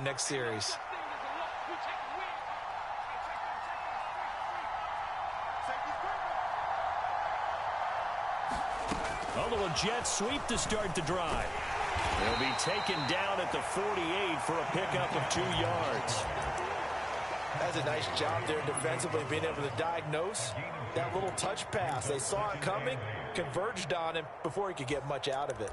next series. A little jet sweep to start the drive. They'll be taken down at the 48 for a pickup of 2 yards. That's a nice job there defensively, being able to diagnose that little touch pass. They saw it coming, converged on him before he could get much out of it.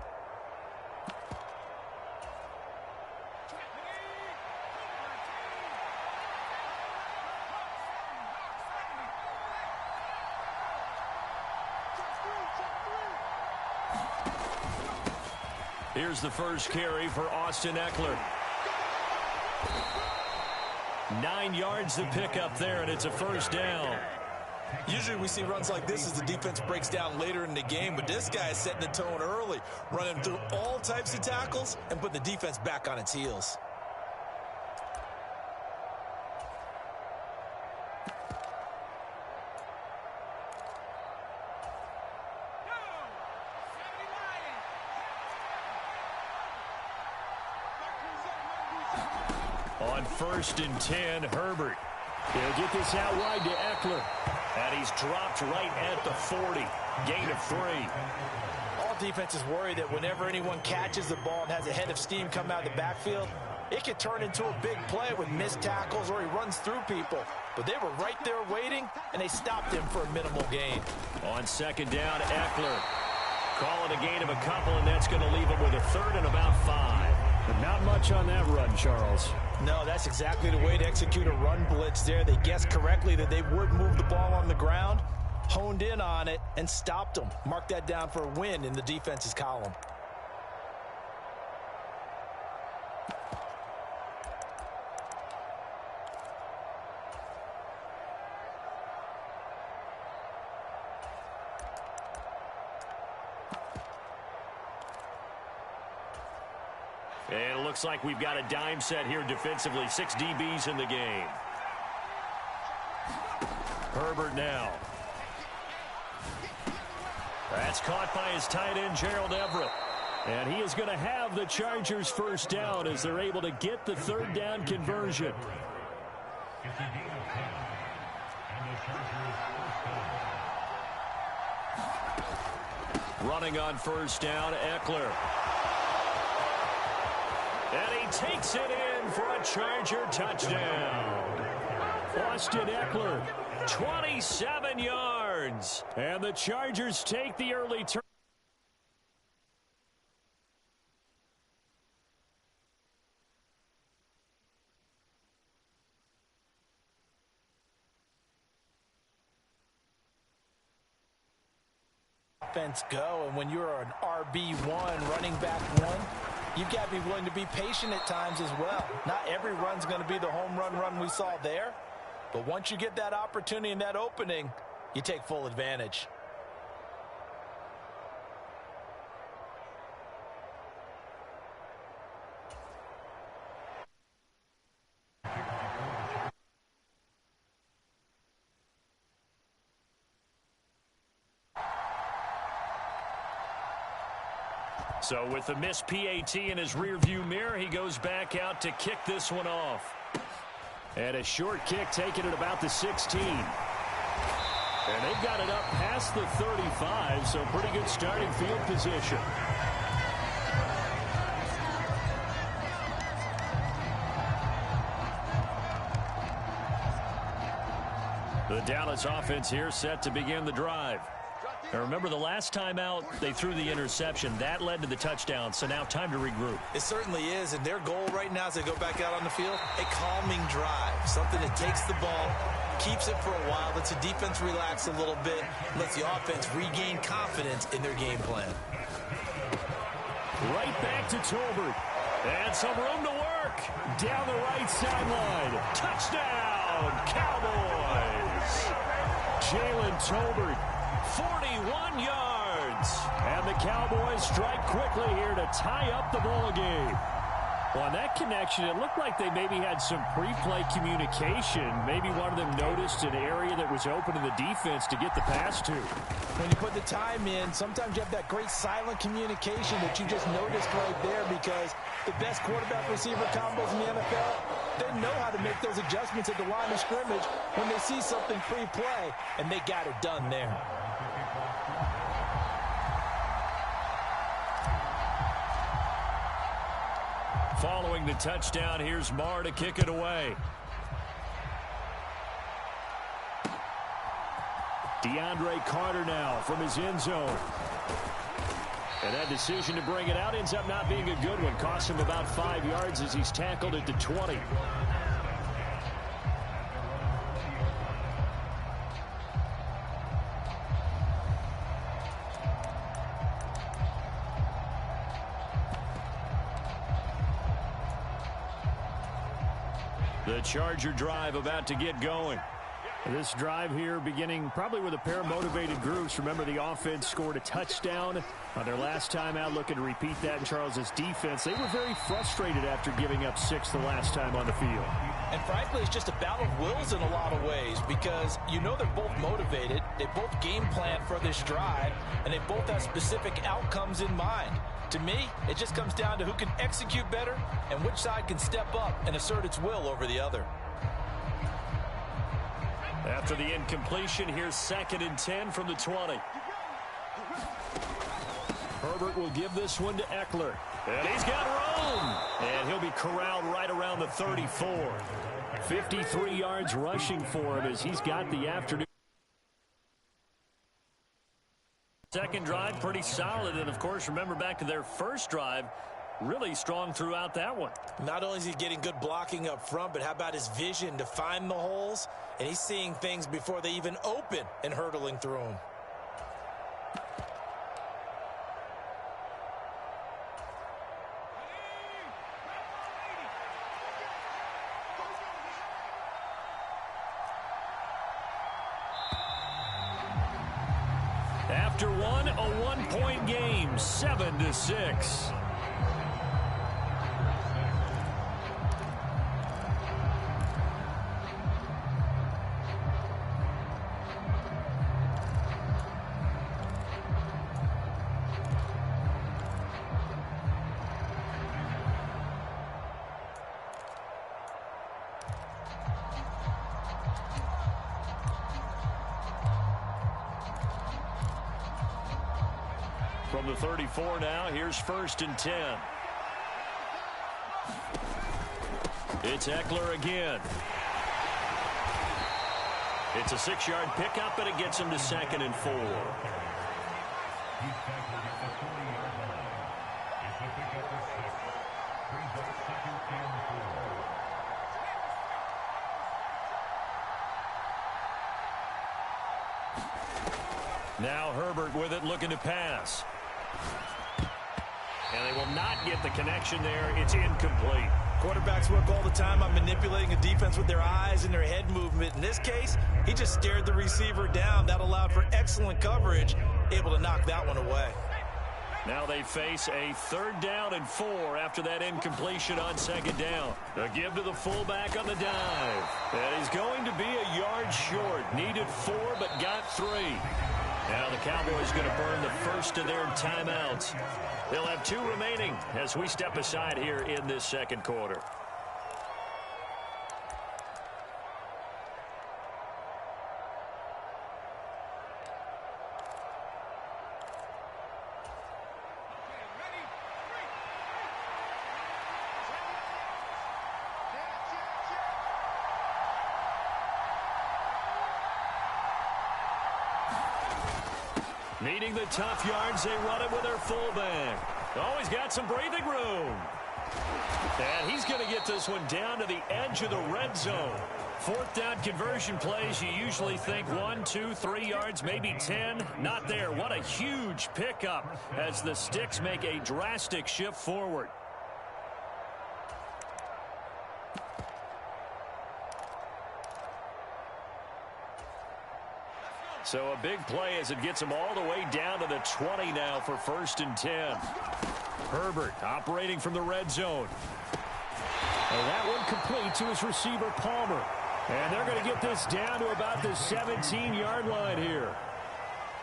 Here's the first carry for Austin Eckler. 9 yards to pick up there, and it's a first down. Usually we see runs like this as the defense breaks down later in the game, but this guy is setting the tone early, running through all types of tackles and putting the defense back on its heels. On 1st and 10, Herbert. He'll get this out wide to Eckler. And he's dropped right at the 40. Gain of 3. All defenses worry that whenever anyone catches the ball and has a head of steam come out of the backfield, it could turn into a big play with missed tackles or he runs through people. But they were right there waiting, and they stopped him for a minimal gain. On 2nd down, Eckler. Call it a gain of a couple, and that's going to leave him with a 3rd and about 5. But not much on that run, Charles. No, that's exactly the way to execute a run blitz there. They guessed correctly that they would move the ball on the ground, honed in on it, and stopped them. Mark that down for a win in the defense's column. And it looks like we've got a dime set here defensively. 6 DBs in the game. Herbert now. That's caught by his tight end, Gerald Everett. And he is going to have the Chargers first down as they're able to get the 3rd down conversion. Running on 1st down, Eckler. And he takes it in for a Charger touchdown. Austin Eckler, 27 yards. And the Chargers take the early turn. Offense go, and when you're an RB1, running back 1, you've got to be willing to be patient at times as well. Not every run's going to be the home run we saw there. But once you get that opportunity and that opening, you take full advantage. So with the missed PAT in his rearview mirror, he goes back out to kick this one off. And a short kick taken at about the 16. And they've got it up past the 35, so pretty good starting field position. The Dallas offense here set to begin the drive. Now remember, the last time out, they threw the interception. That led to the touchdown, so now time to regroup. It certainly is, and their goal right now as they go back out on the field, a calming drive, something that takes the ball, keeps it for a while, lets the defense relax a little bit, lets the offense regain confidence in their game plan. Right back to Tolbert. And some room to work. Down the right sideline. Touchdown, Cowboys. Jalen Tolbert, 41 yards. And the Cowboys strike quickly here to tie up the ball game. Well, on that connection, it looked like they maybe had some pre-play communication. Maybe one of them noticed an area that was open to the defense to get the pass to. When you put the time in, sometimes you have that great silent communication that you just noticed right there, because the best quarterback-receiver combos in the NFL, they know how to make those adjustments at the line of scrimmage when they see something pre-play, and they got it done there. Following the touchdown, here's Marr to kick it away. DeAndre Carter now from his end zone. And that decision to bring it out ends up not being a good one. Costs him about 5 yards as he's tackled at the 20. The Charger drive about to get going. This drive here beginning probably with a pair of motivated groups. Remember, the offense scored a touchdown on their last time out. Looking to repeat that in Charles's defense. They were very frustrated after giving up 6 the last time on the field. And frankly, it's just a battle of wills in a lot of ways, because you know they're both motivated. They both game plan for this drive, and they both have specific outcomes in mind. To me, it just comes down to who can execute better and which side can step up and assert its will over the other. After the incompletion, here's 2nd and 10 from the 20. Herbert will give this one to Eckler. And he's got room. And he'll be corralled right around the 34. 53 yards rushing for him as he's got the afternoon. Second drive, pretty solid. And, of course, remember back to their first drive, really strong throughout that one. Not only is he getting good blocking up front, but how about his vision to find the holes? And he's seeing things before they even open and hurtling through them. After one, a one-point game, 7-6. From the 34 now, here's 1st and 10. It's Eckler again. It's a 6-yard pickup, and it gets him to 2nd and 4. Now Herbert with it, looking to pass. And they will not get the connection there. It's incomplete. Quarterbacks work all the time on manipulating a defense with their eyes and their head movement. In this case, he just stared the receiver down. That allowed for excellent coverage, able to knock that one away. Now they face a 3rd down and 4 after that incompletion on 2nd down. A give to the fullback on the dive. And he's going to be a yard short. Needed 4, but got 3. Now the Cowboys going to burn the first of their timeouts. They'll have 2 remaining as we step aside here in this 2nd quarter. Needing the tough yards, they run it with their fullback. Oh, he's got some breathing room. And he's going to get this one down to the edge of the red zone. 4th down conversion plays, you usually think 1, 2, 3 yards, maybe 10. Not there. What a huge pickup as the Sticks make a drastic shift forward. So a big play as it gets him all the way down to the 20 now for 1st and 10. Herbert operating from the red zone. And that one complete to his receiver, Palmer. And they're going to get this down to about the 17-yard line here.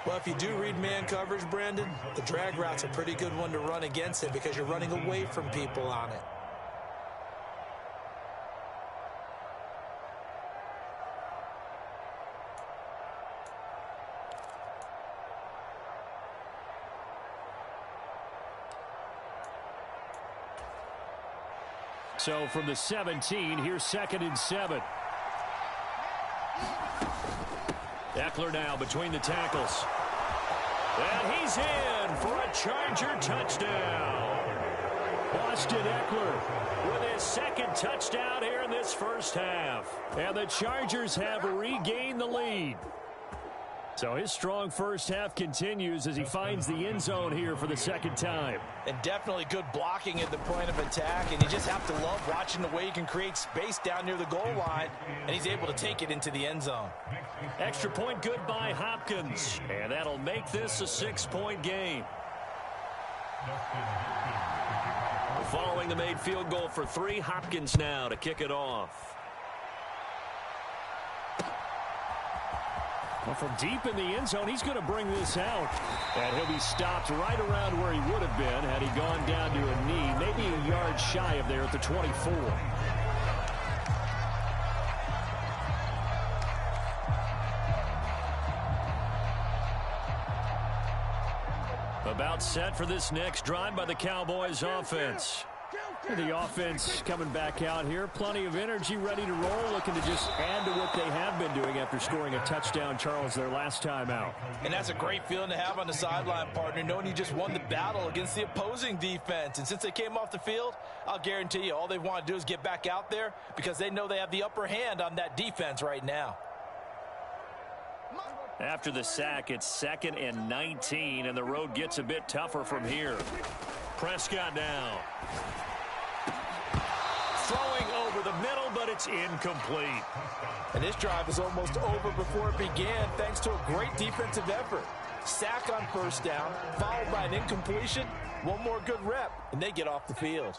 Well, if you do read man coverage, Brandon, the drag route's a pretty good one to run against it because you're running away from people on it. So from the 17, here's 2nd and 7. Eckler now between the tackles. And he's in for a Charger touchdown. Austin Eckler with his 2nd touchdown here in this first half. And the Chargers have regained the lead. So his strong first half continues as he finds the end zone here for the 2nd time. And definitely good blocking at the point of attack. And you just have to love watching the way he can create space down near the goal line. And he's able to take it into the end zone. Extra point good by Hopkins. And that'll make this a 6-point game. Following the made field goal for 3, Hopkins now to kick it off. Well, from deep in the end zone, he's going to bring this out. And he'll be stopped right around where he would have been had he gone down to a knee, maybe a yard shy of there at the 24. About set for this next drive by the Cowboys offense. The offense coming back out here. Plenty of energy, ready to roll, looking to just add to what they have been doing after scoring a touchdown, Charles, their last time out. And that's a great feeling to have on the sideline, partner, knowing you just won the battle against the opposing defense. And since they came off the field, I'll guarantee you all they want to do is get back out there because they know they have the upper hand on that defense right now. After the sack, it's 2nd and 19, and the road gets a bit tougher from here. Prescott now. Throwing over the middle, but it's incomplete. And this drive is almost over before it began thanks to a great defensive effort. Sack on first down, followed by an incompletion. One more good rep, and they get off the field.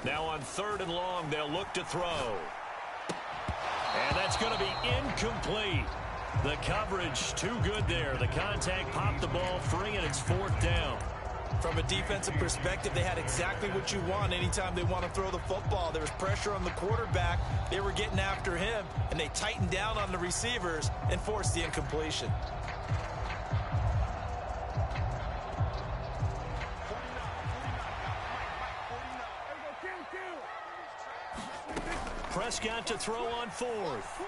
Now on 3rd and long, they'll look to throw. And that's going to be incomplete. The coverage too good there. The contact popped the ball free, and it's 4th down. From a defensive perspective, they had exactly what you want anytime they want to throw the football. There was pressure on the quarterback. They were getting after him, and they tightened down on the receivers and forced the incompletion. Prescott to throw on 4th.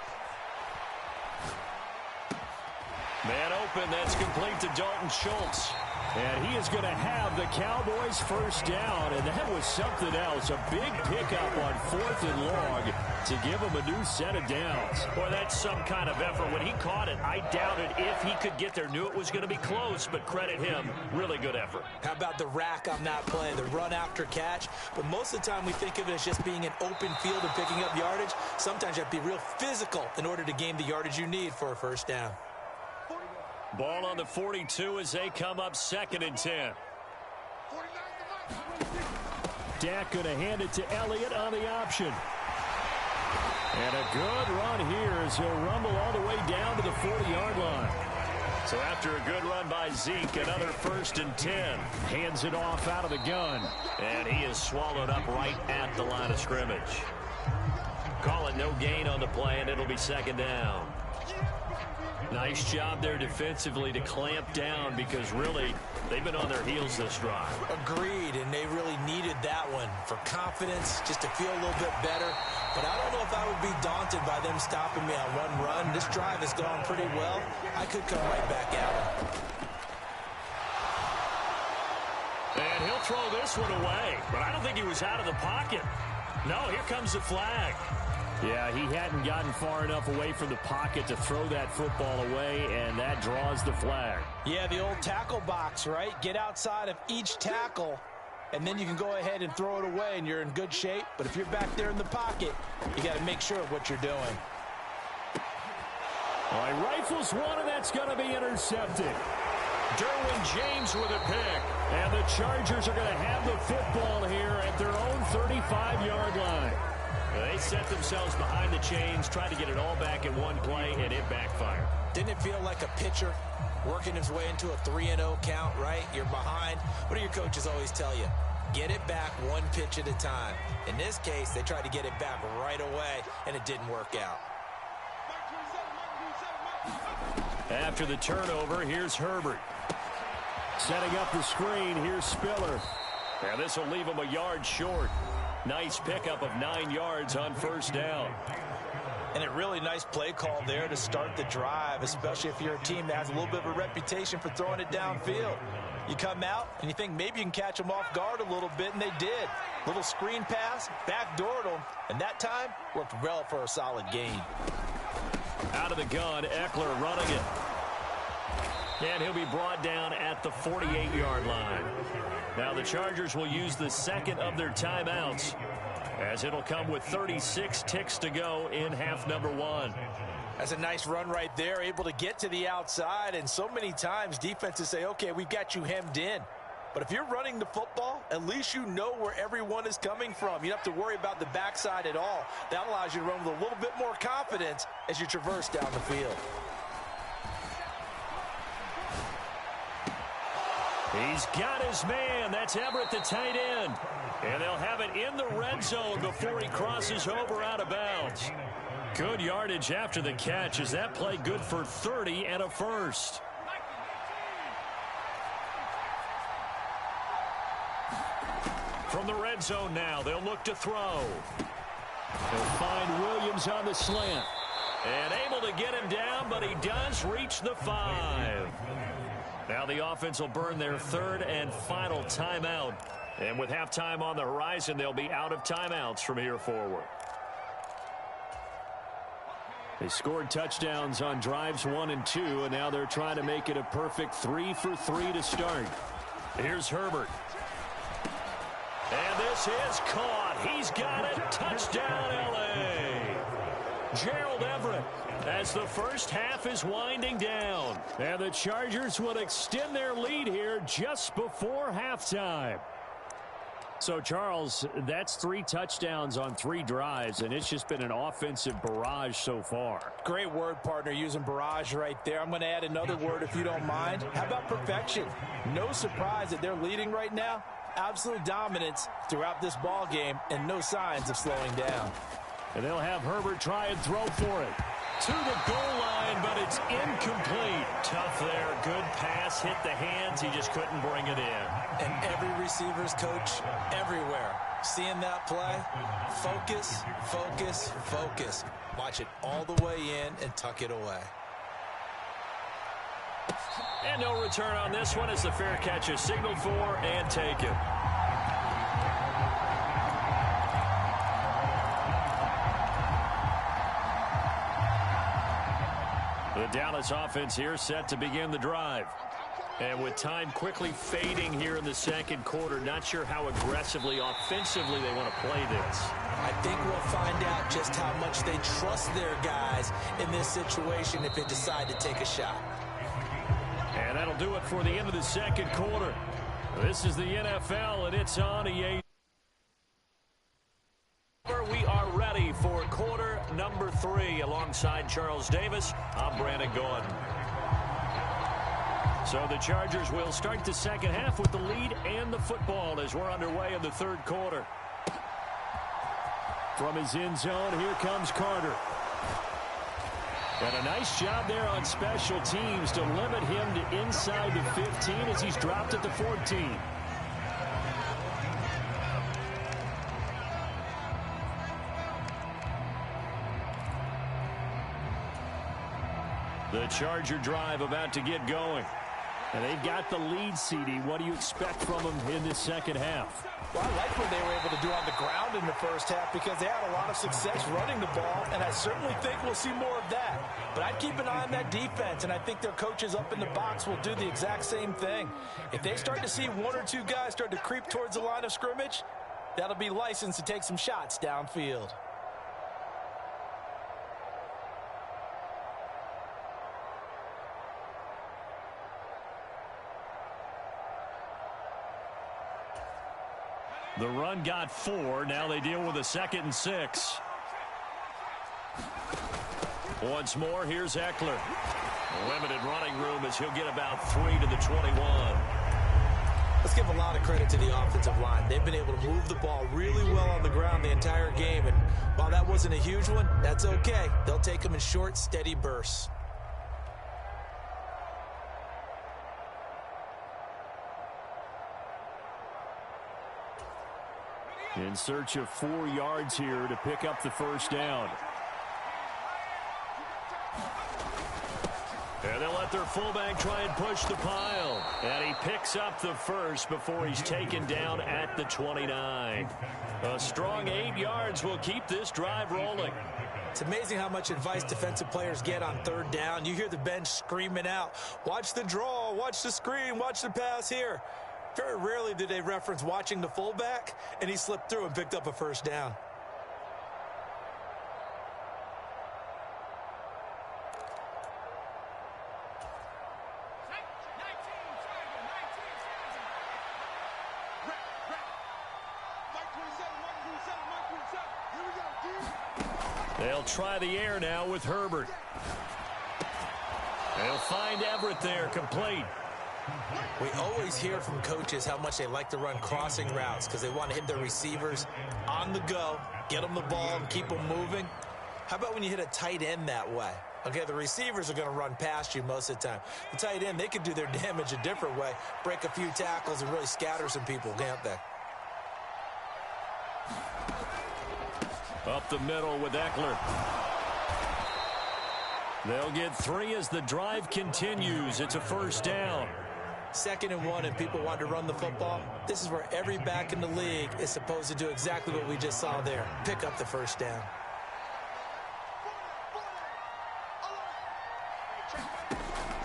Man open, that's complete to Dalton Schultz. And he is going to have the Cowboys first down, and that was something else. A big pickup on 4th and long to give him a new set of downs. Boy, that's some kind of effort. When he caught it, I doubted if he could get there. Knew it was going to be close, but credit him. Really good effort. How about the rack on that play, the run after catch? But most of the time we think of it as just being an open field and picking up yardage. Sometimes you have to be real physical in order to gain the yardage you need for a first down. Ball on the 42 as they come up 2nd and 10. Dak going to hand it to Elliott on the option. And a good run here as he'll rumble all the way down to the 40-yard line. So after a good run by Zeke, another 1st and 10. Hands it off out of the gun. And he is swallowed up right at the line of scrimmage. Call it no gain on the play, and it'll be 2nd down. Nice job there defensively to clamp down because really they've been on their heels this drive. Agreed, and they really needed that one for confidence, just to feel a little bit better. But I don't know if I would be daunted by them stopping me on one run. This drive has gone pretty well. I could come right back at it. And he'll throw this one away, but I don't think he was out of the pocket. No, here comes the flag. Yeah, he hadn't gotten far enough away from the pocket to throw that football away, and that draws the flag. Yeah, the old tackle box, right? Get outside of each tackle, and then you can go ahead and throw it away, and you're in good shape. But if you're back there in the pocket, you got to make sure of what you're doing. All right, rifles one, and that's going to be intercepted. Derwin James with a pick. And the Chargers are going to have the football here at their own 35-yard line. They set themselves behind the chains, tried to get it all back in one play, and it backfired. Didn't it feel like a pitcher working his way into a 3-0 count, right? You're behind. What do your coaches always tell you? Get it back one pitch at a time. In this case, they tried to get it back right away, and it didn't work out. After the turnover, here's Herbert. Setting up the screen, here's Spiller. Now this will leave him a yard short. Nice pickup of 9 yards on first down. And a really nice play call there to start the drive, especially if you're a team that has a little bit of a reputation for throwing it downfield. You come out and you think maybe you can catch them off guard a little bit, and they did. Little screen pass, backdoored them, and that time worked well for a solid gain. Out of the gun, Eckler running it. And he'll be brought down at the 48-yard line. Now the Chargers will use the second of their timeouts, as it'll come with 36 ticks to go in half number 1. That's a nice run right there, able to get to the outside, and so many times defenses say, okay, we've got you hemmed in. But if you're running the football, at least you know where everyone is coming from. You don't have to worry about the backside at all. That allows you to run with a little bit more confidence as you traverse down the field. He's got his man. That's Everett, the tight end. And they'll have it in the red zone before he crosses over out of bounds. Good yardage after the catch. Is that play good for 30 and a first? From the red zone now, they'll look to throw. They'll find Williams on the slant. And able to get him down, but he does reach the 5. Now the offense will burn their third and final timeout. And with halftime on the horizon, they'll be out of timeouts from here forward. They scored touchdowns on drives 1 and 2, and now they're trying to make it a perfect 3 for 3 to start. Here's Herbert. And this is caught. He's got it. Touchdown, L.A. Gerald Everett, as the first half is winding down. And the Chargers will extend their lead here just before halftime. So, Charles, that's 3 touchdowns on 3 drives, and it's just been an offensive barrage so far. Great word, partner, using barrage right there. I'm going to add another word if you don't mind. How about perfection? No surprise that they're leading right now. Absolute dominance throughout this ball game, and no signs of slowing down. And they'll have Herbert try and throw for it. To the goal line, but it's incomplete. Tough there. Good pass. Hit the hands. He just couldn't bring it in. And every receiver's coach everywhere. Seeing that play, focus, focus, focus. Watch it all the way in and tuck it away. And no return on this one as the fair catch is signaled for and taken. The Dallas offense here set to begin the drive. And with time quickly fading here in the second quarter, not sure how aggressively, offensively they want to play this. I think we'll find out just how much they trust their guys in this situation if they decide to take a shot. And that'll do it for the end of the second quarter. This is the NFL, and it's on EA. We are ready for quarter number 3. Alongside Charles Davis, I'm Brandon Gordon. So the Chargers will start the second half with the lead and the football as we're underway in the third quarter. From his end zone, here comes Carter. And a nice job there on special teams to limit him to inside the 15 as he's dropped at the 14. The Charger drive about to get going. And they've got the lead, CD. What do you expect from them in this second half? Well, I like what they were able to do on the ground in the first half because they had a lot of success running the ball, and I certainly think we'll see more of that. But I'd keep an eye on that defense, and I think their coaches up in the box will do the exact same thing. If they start to see 1 or 2 guys start to creep towards the line of scrimmage, that'll be licensed to take some shots downfield. The run got 4. Now they deal with a 2nd and 6. Once more, here's Eckler. Limited running room as he'll get about 3 to the 21. Let's give a lot of credit to the offensive line. They've been able to move the ball really well on the ground the entire game. And while that wasn't a huge one, that's okay. They'll take them in short, steady bursts. In search of 4 yards here to pick up the first down. And they'll let their fullback try and push the pile. And he picks up the first before he's taken down at the 29. A strong 8 yards will keep this drive rolling. It's amazing how much advice defensive players get on 3rd down. You hear the bench screaming out, watch the draw, watch the screen, watch the pass here. Very rarely do they reference watching the fullback, and he slipped through and picked up a first down. They'll try the air now with Herbert. They'll find Everett there, complete. We always hear from coaches how much they like to run crossing routes because they want to hit their receivers on the go, get them the ball, and keep them moving. How about when you hit a tight end that way? Okay, the receivers are going to run past you most of the time. The tight end, they can do their damage a different way, break a few tackles and really scatter some people, can't they? Up the middle with Eckler. They'll get 3 as the drive continues. It's a first down. 2nd and 1 and people want to run the football. This is where every back in the league is supposed to do exactly what we just saw there. Pick up the first down.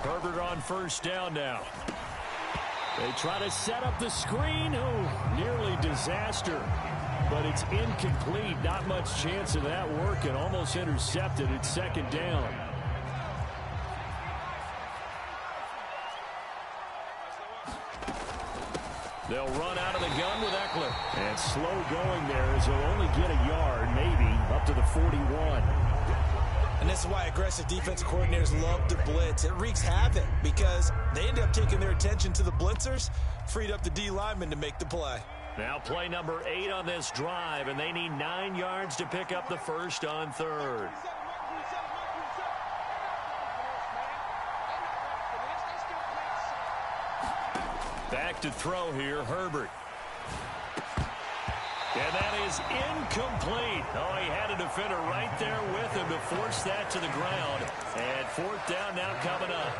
Herbert on first down now. They try to set up the screen. Oh, nearly disaster. But it's incomplete. Not much chance of that working. Almost intercepted. It's 2nd down. They'll run out of the gun with Eckler. And slow going there as he'll only get a yard, maybe, up to the 41. And this is why aggressive defensive coordinators love to blitz. It wreaks havoc because they end up taking their attention to the blitzers, freed up the D lineman to make the play. Now play number 8 on this drive, and they need 9 yards to pick up the first on 3rd. Back to throw here, Herbert. And that is incomplete. Oh, he had a defender right there with him to force that to the ground. And 4th down now coming up.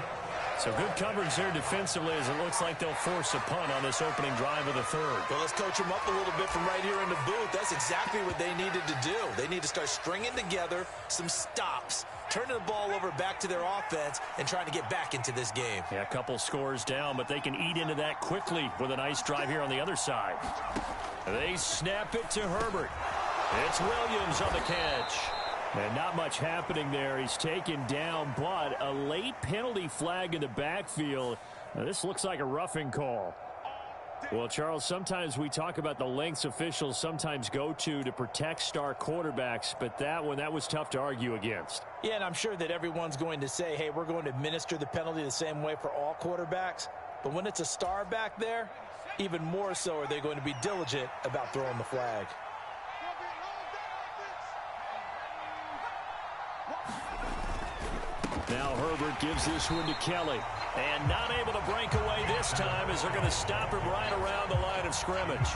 So good coverage there defensively as it looks like they'll force a punt on this opening drive of the 3rd. Well, let's coach them up a little bit from right here in the booth. That's exactly what they needed to do. They need to start stringing together some stops, turning the ball over back to their offense, and trying to get back into this game. Yeah, a couple scores down, but they can eat into that quickly with a nice drive here on the other side. They snap it to Herbert. It's Williams on the catch. And not much happening there. He's taken down, but a late penalty flag in the backfield. Now, this looks like a roughing call. Well, Charles, sometimes we talk about the lengths officials sometimes go to protect star quarterbacks, but that was tough to argue against. Yeah, and I'm sure that everyone's going to say, hey, we're going to administer the penalty the same way for all quarterbacks. But when it's a star back there, even more so are they going to be diligent about throwing the flag. Now Herbert gives this one to Kelly. And not able to break away this time as they're going to stop him right around the line of scrimmage.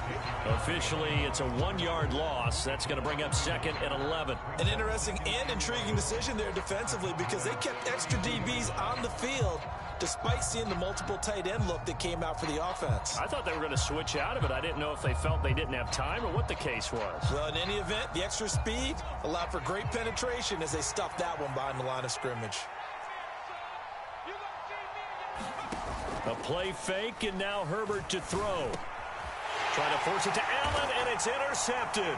Officially, it's a 1-yard loss. That's going to bring up 2nd and 11. An interesting and intriguing decision there defensively because they kept extra DBs on the field despite seeing the multiple tight end look that came out for the offense. I thought they were going to switch out of it. I didn't know if they felt they didn't have time or what the case was. Well, in any event, the extra speed allowed for great penetration as they stuffed that one behind the line of scrimmage. A play fake, and now Herbert to throw. Trying to force it to Allen, and it's intercepted.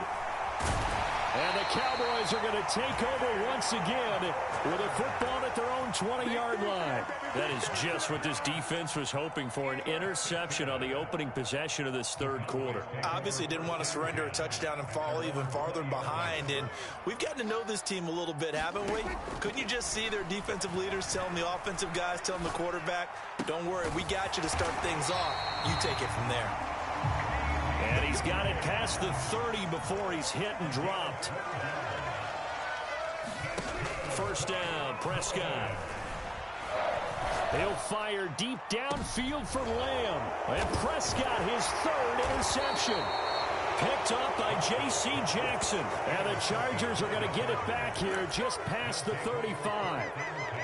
And the Cowboys are going to take over once again with a football at their own 20-yard line. That is just what this defense was hoping for, an interception on the opening possession of this third quarter. Obviously didn't want to surrender a touchdown and fall even farther behind. And we've gotten to know this team a little bit, haven't we? Couldn't you just see their defensive leaders telling the offensive guys, telling the quarterback, don't worry, we got you to start things off. You take it from there. And he's got it past the 30 before he's hit and dropped. First down, Prescott. He'll fire deep downfield for Lamb. And Prescott, his third interception. Picked up by J.C. Jackson. And the Chargers are going to get it back here just past the 35.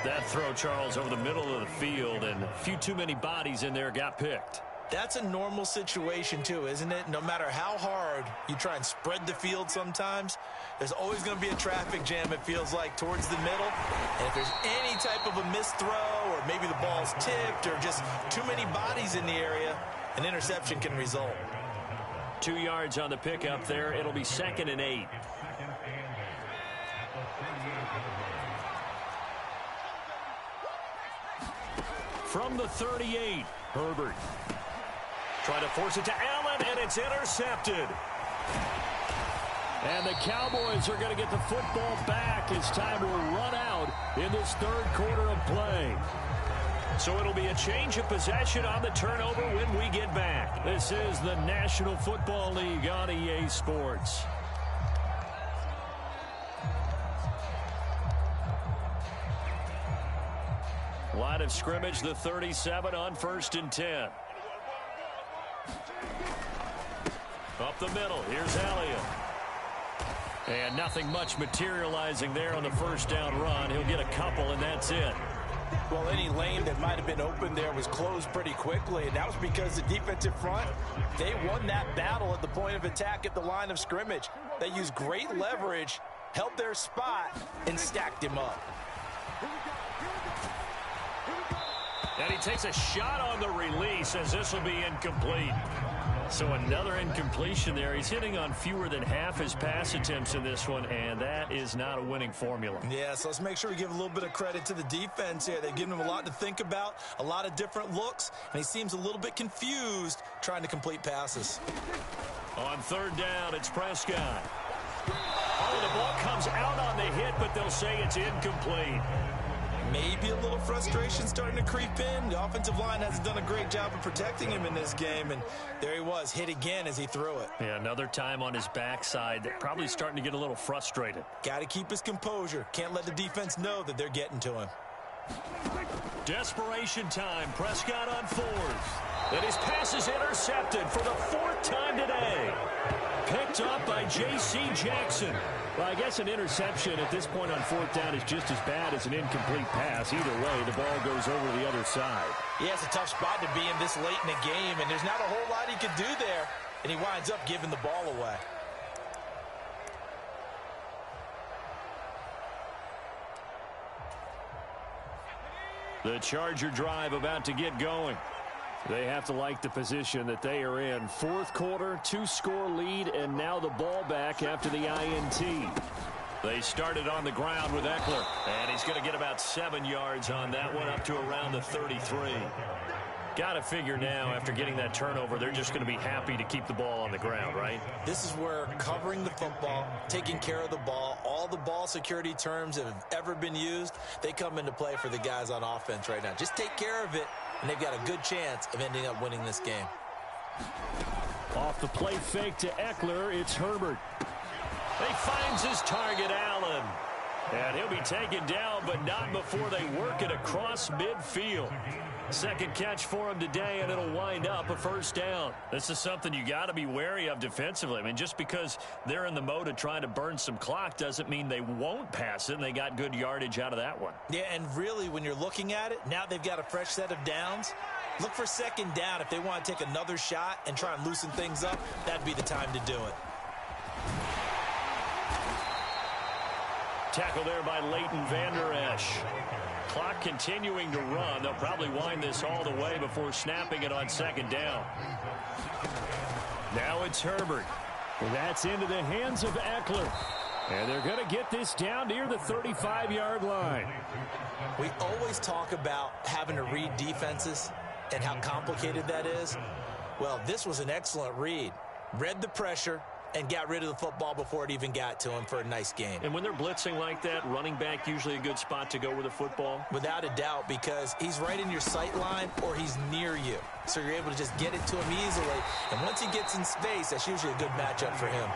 That throw, Charles, over the middle of the field, and a few too many bodies in there got picked. That's a normal situation, too, isn't it? No matter how hard you try and spread the field sometimes, there's always going to be a traffic jam, it feels like, towards the middle. And if there's any type of a missed throw or maybe the ball's tipped or just too many bodies in the area, an interception can result. 2 yards on the pickup there. It'll be 2nd and 8. From the 38, Herbert. Trying to force it to Allen, and it's intercepted. And the Cowboys are going to get the football back as time will run out in this third quarter of play. So it'll be a change of possession on the turnover when we get back. This is the National Football League on EA Sports. Line of scrimmage, the 37 on 1st and 10. Up the middle, here's Elliott. And nothing much materializing there on the first down run. He'll get a couple, and that's it. Well, any lane that might have been open there was closed pretty quickly, and that was because the defensive front, they won that battle at the point of attack at the line of scrimmage. They used great leverage, held their spot, and stacked him up. And he takes a shot on the release as this will be incomplete. So another incompletion there. He's hitting on fewer than half his pass attempts in this one, and that is not a winning formula. Yeah, so let's make sure we give a little bit of credit to the defense here. They've given him a lot to think about, a lot of different looks, and he seems a little bit confused trying to complete passes. On 3rd down, it's Prescott. Oh, the ball comes out on the hit, but they'll say it's incomplete. Maybe a little frustration starting to creep in. The offensive line hasn't done a great job of protecting him in this game, and there he was, hit again as he threw it. Yeah, another time on his backside, probably starting to get a little frustrated. Got to keep his composure. Can't let the defense know that they're getting to him. Desperation time. Prescott on 4th. And his pass is intercepted for the 4th time today. Picked up by J.C. Jackson. Well, I guess an interception at this point on 4th down is just as bad as an incomplete pass. Either way, the ball goes over the other side. Yeah, it's a tough spot to be in this late in the game, and there's not a whole lot he could do there, and he winds up giving the ball away. The Charger drive about to get going. They have to like the position that they are in. 4th quarter, 2-score lead, and now the ball back after the INT. They started on the ground with Eckler, and he's going to get about 7 yards on that one, up to around the 33. Got to figure now, after getting that turnover, they're just going to be happy to keep the ball on the ground, right? This is where covering the football, taking care of the ball, all the ball security terms that have ever been used, they come into play for the guys on offense right now. Just take care of it, and they've got a good chance of ending up winning this game. Off the play fake to Eckler, it's Herbert. He finds his target, Allen. And he'll be taken down, but not before they work it across midfield. Second catch for him today, and it'll wind up a 1st down. This is something you got to be wary of defensively. I mean, just because they're in the mode of trying to burn some clock doesn't mean they won't pass it, and they got good yardage out of that one. Yeah, and really, when you're looking at it, now they've got a fresh set of downs. Look for 2nd down. If they want to take another shot and try and loosen things up, that'd be the time to do it. Tackle there by Leighton Vander Esch. Clock continuing to run. They'll probably wind this all the way before snapping it on 2nd down. Now it's Herbert. Well, that's into the hands of Eckler. And they're going to get this down near the 35-yard line. We always talk about having to read defenses and how complicated that is. Well, this was an excellent read. Read the pressure and got rid of the football before it even got to him for a nice game. And when they're blitzing like that, running back usually a good spot to go with the football? Without a doubt, because he's right in your sight line or he's near you. So you're able to just get it to him easily. And once he gets in space, that's usually a good matchup for him.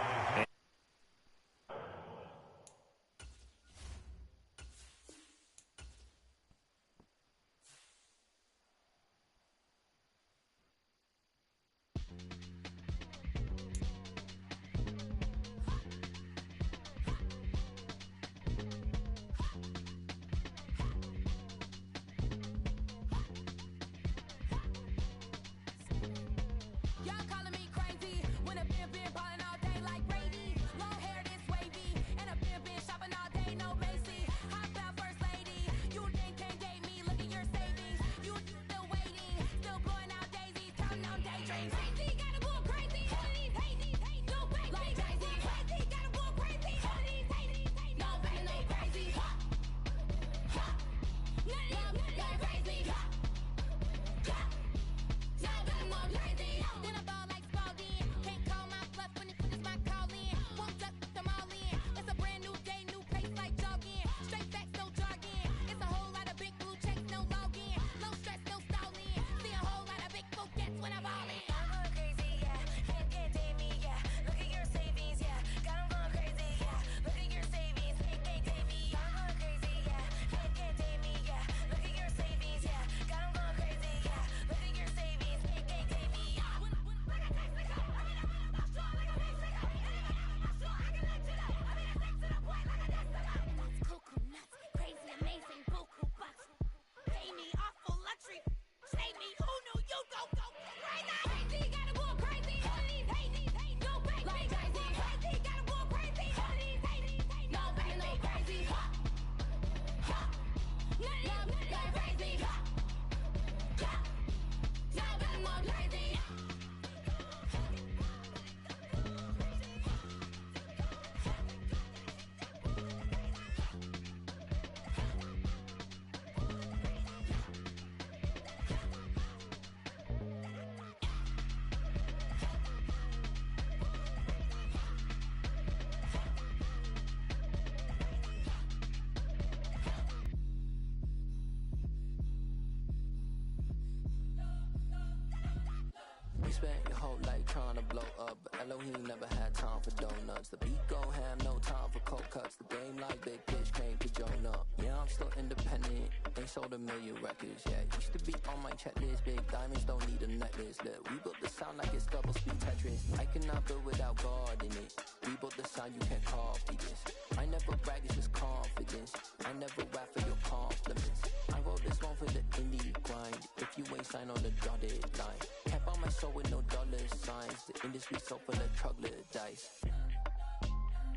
You spent your whole life trying to blow up, but Elohim never had time for donuts. The beat go ham, no time for cold cuts. The game like Big Pitch came to join up. Yeah, I'm still independent, ain't sold a million records. Yeah, used to be on my checklist. Big diamonds don't need a necklace. Look, we built the sound like it's double speed Tetris. I cannot build without God in it. We built the sound, you can't copy this. I never brag, it's just confidence. I never rap for your compliments. I wrote this one for the indie grind. If you ain't signed on the dotted line, can't buy my soul with no dollar signs. The industry so full of troglodytes.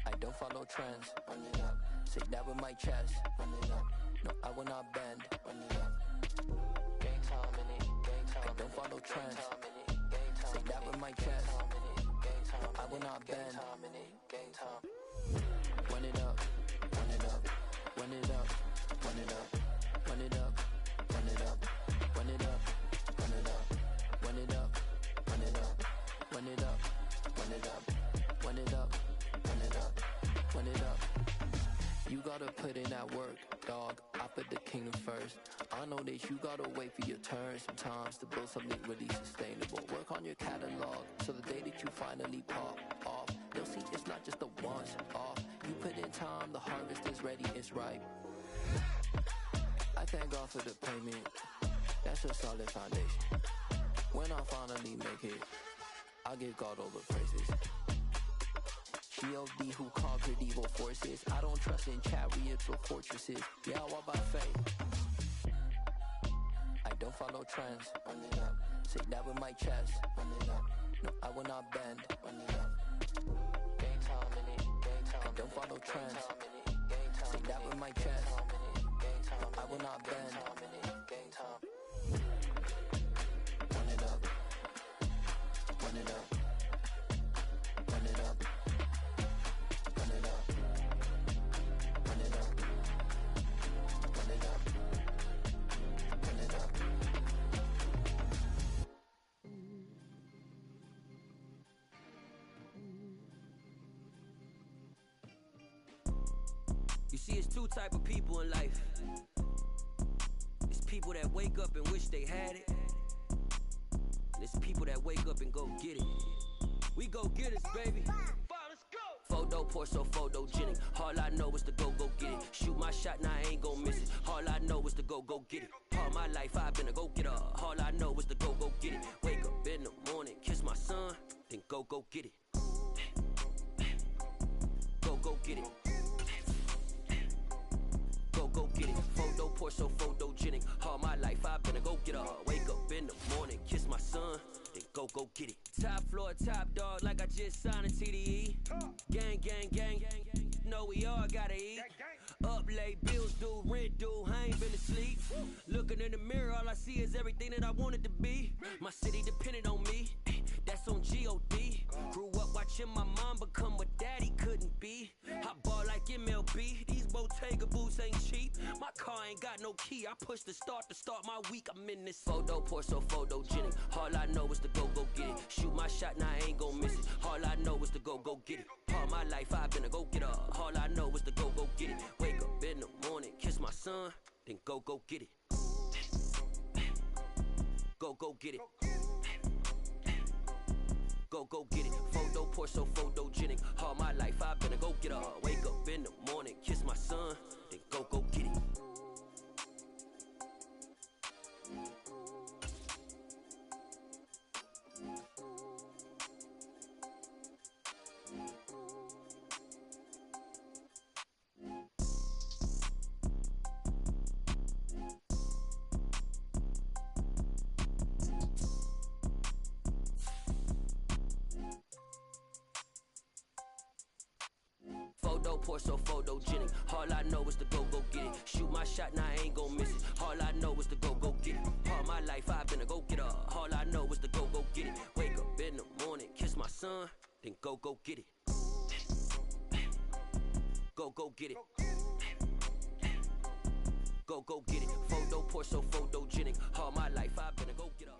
I don't follow trends. Run it up. Say that with my chest. Run it up. No, I will not bend. Run it up. Gang time in it. Gang time. I don't follow trends. Say that with my chest. I will not bend. Gang time. Run it up. Run it up. Run it up. Run it up. Run it up. Run it up. Run it up. Run it up. Run it up. Run it up. Run it up. Run it up. Run it up. Run it up. Run it up. You gotta put in that work, dog. I put the kingdom first. I know that you gotta wait for your turn sometimes to build something really sustainable. Work on your catalog so the day that you finally pop off, they'll see it's not just a once off. You put in time, the harvest is ready, it's ripe. I thank God for the payment. That's a solid foundation. When I finally make it, I give God all the praises. G.O.D. who conquered evil forces. I don't trust in chariots or fortresses. Yeah, I walk by faith. I don't follow trends. Run it up. Say that with my chest. Run it up. No, I will not bend. Run it up. Gang time in it. Gang time. I don't follow trends. Say that with my chest. I will not bend. Gang time. Run it up. Run it up. Run it up. Run it up. Run it up. see, it's two type of people in life. It's people that wake up and wish they had it. And it's people that wake up and go get it. We go get it, baby. Photo pour so photogenic. All I know is to go get it. Shoot my shot, now I ain't gon' miss it. All I know is to go get it. All my life I've been a go-getter. All I know is to go get it. Wake up in the morning, kiss my son, then go get it. Go get it. Go get it. Photo pour so photogenic. All my life I've been a go-getter. Wake up in the morning, kiss my son, then go get it. Top floor, top dog, like I just signed a TDE. Gang, gang, gang, know we all gotta eat. Up late, bills due, rent due, I ain't been asleep. Looking in the mirror, all I see is everything that I wanted to be. My city depended on me, that's on G.O.D. Grew up watching my mom become what daddy couldn't be. I ball like MLB, these Bottega boots ain't cheap. My car ain't got no key, I push the start to start my week. I'm in this photo pour so photogenic. All I know is to go get it. Shoot my shot, now I ain't gon' miss it. All I know is to go get it. All my life I've been a go-getter. All I know is to go get it. Wake up in the morning, kiss my son, then go get it. Go get it. Go get it. Photo pour so photogenic. All my life I've been a go-getter. Wake up in the morning, kiss my son, then go get it. Photo pour so photogenic. All I know is to go get it. Shoot my shot, now I ain't gon' miss it. All I know is to go get it. All my life I've been a go-getter. All I know is to go get it. Wake up in the morning, kiss my son, then go get it. Go get it. Go get it. Photo pour so photogenic. All my life I've been a go-getter.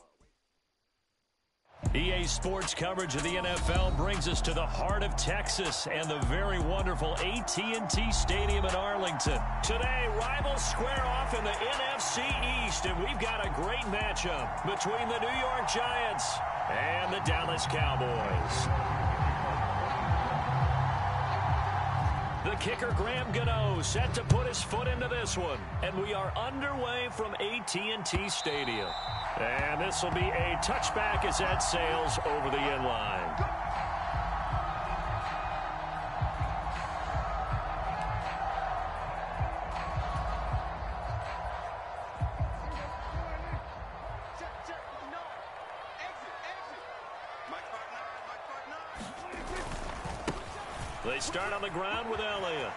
EA Sports coverage of the NFL brings us to the heart of Texas and the very wonderful AT&T Stadium in Arlington. Today, rivals square off in the NFC East, and we've got a great matchup between the New York Giants and the Dallas Cowboys. The kicker, Graham Gano, set to put his foot into this one. And we are underway from AT&T Stadium. And this will be a touchback as that sails over the end line. They start on the ground with Elliott.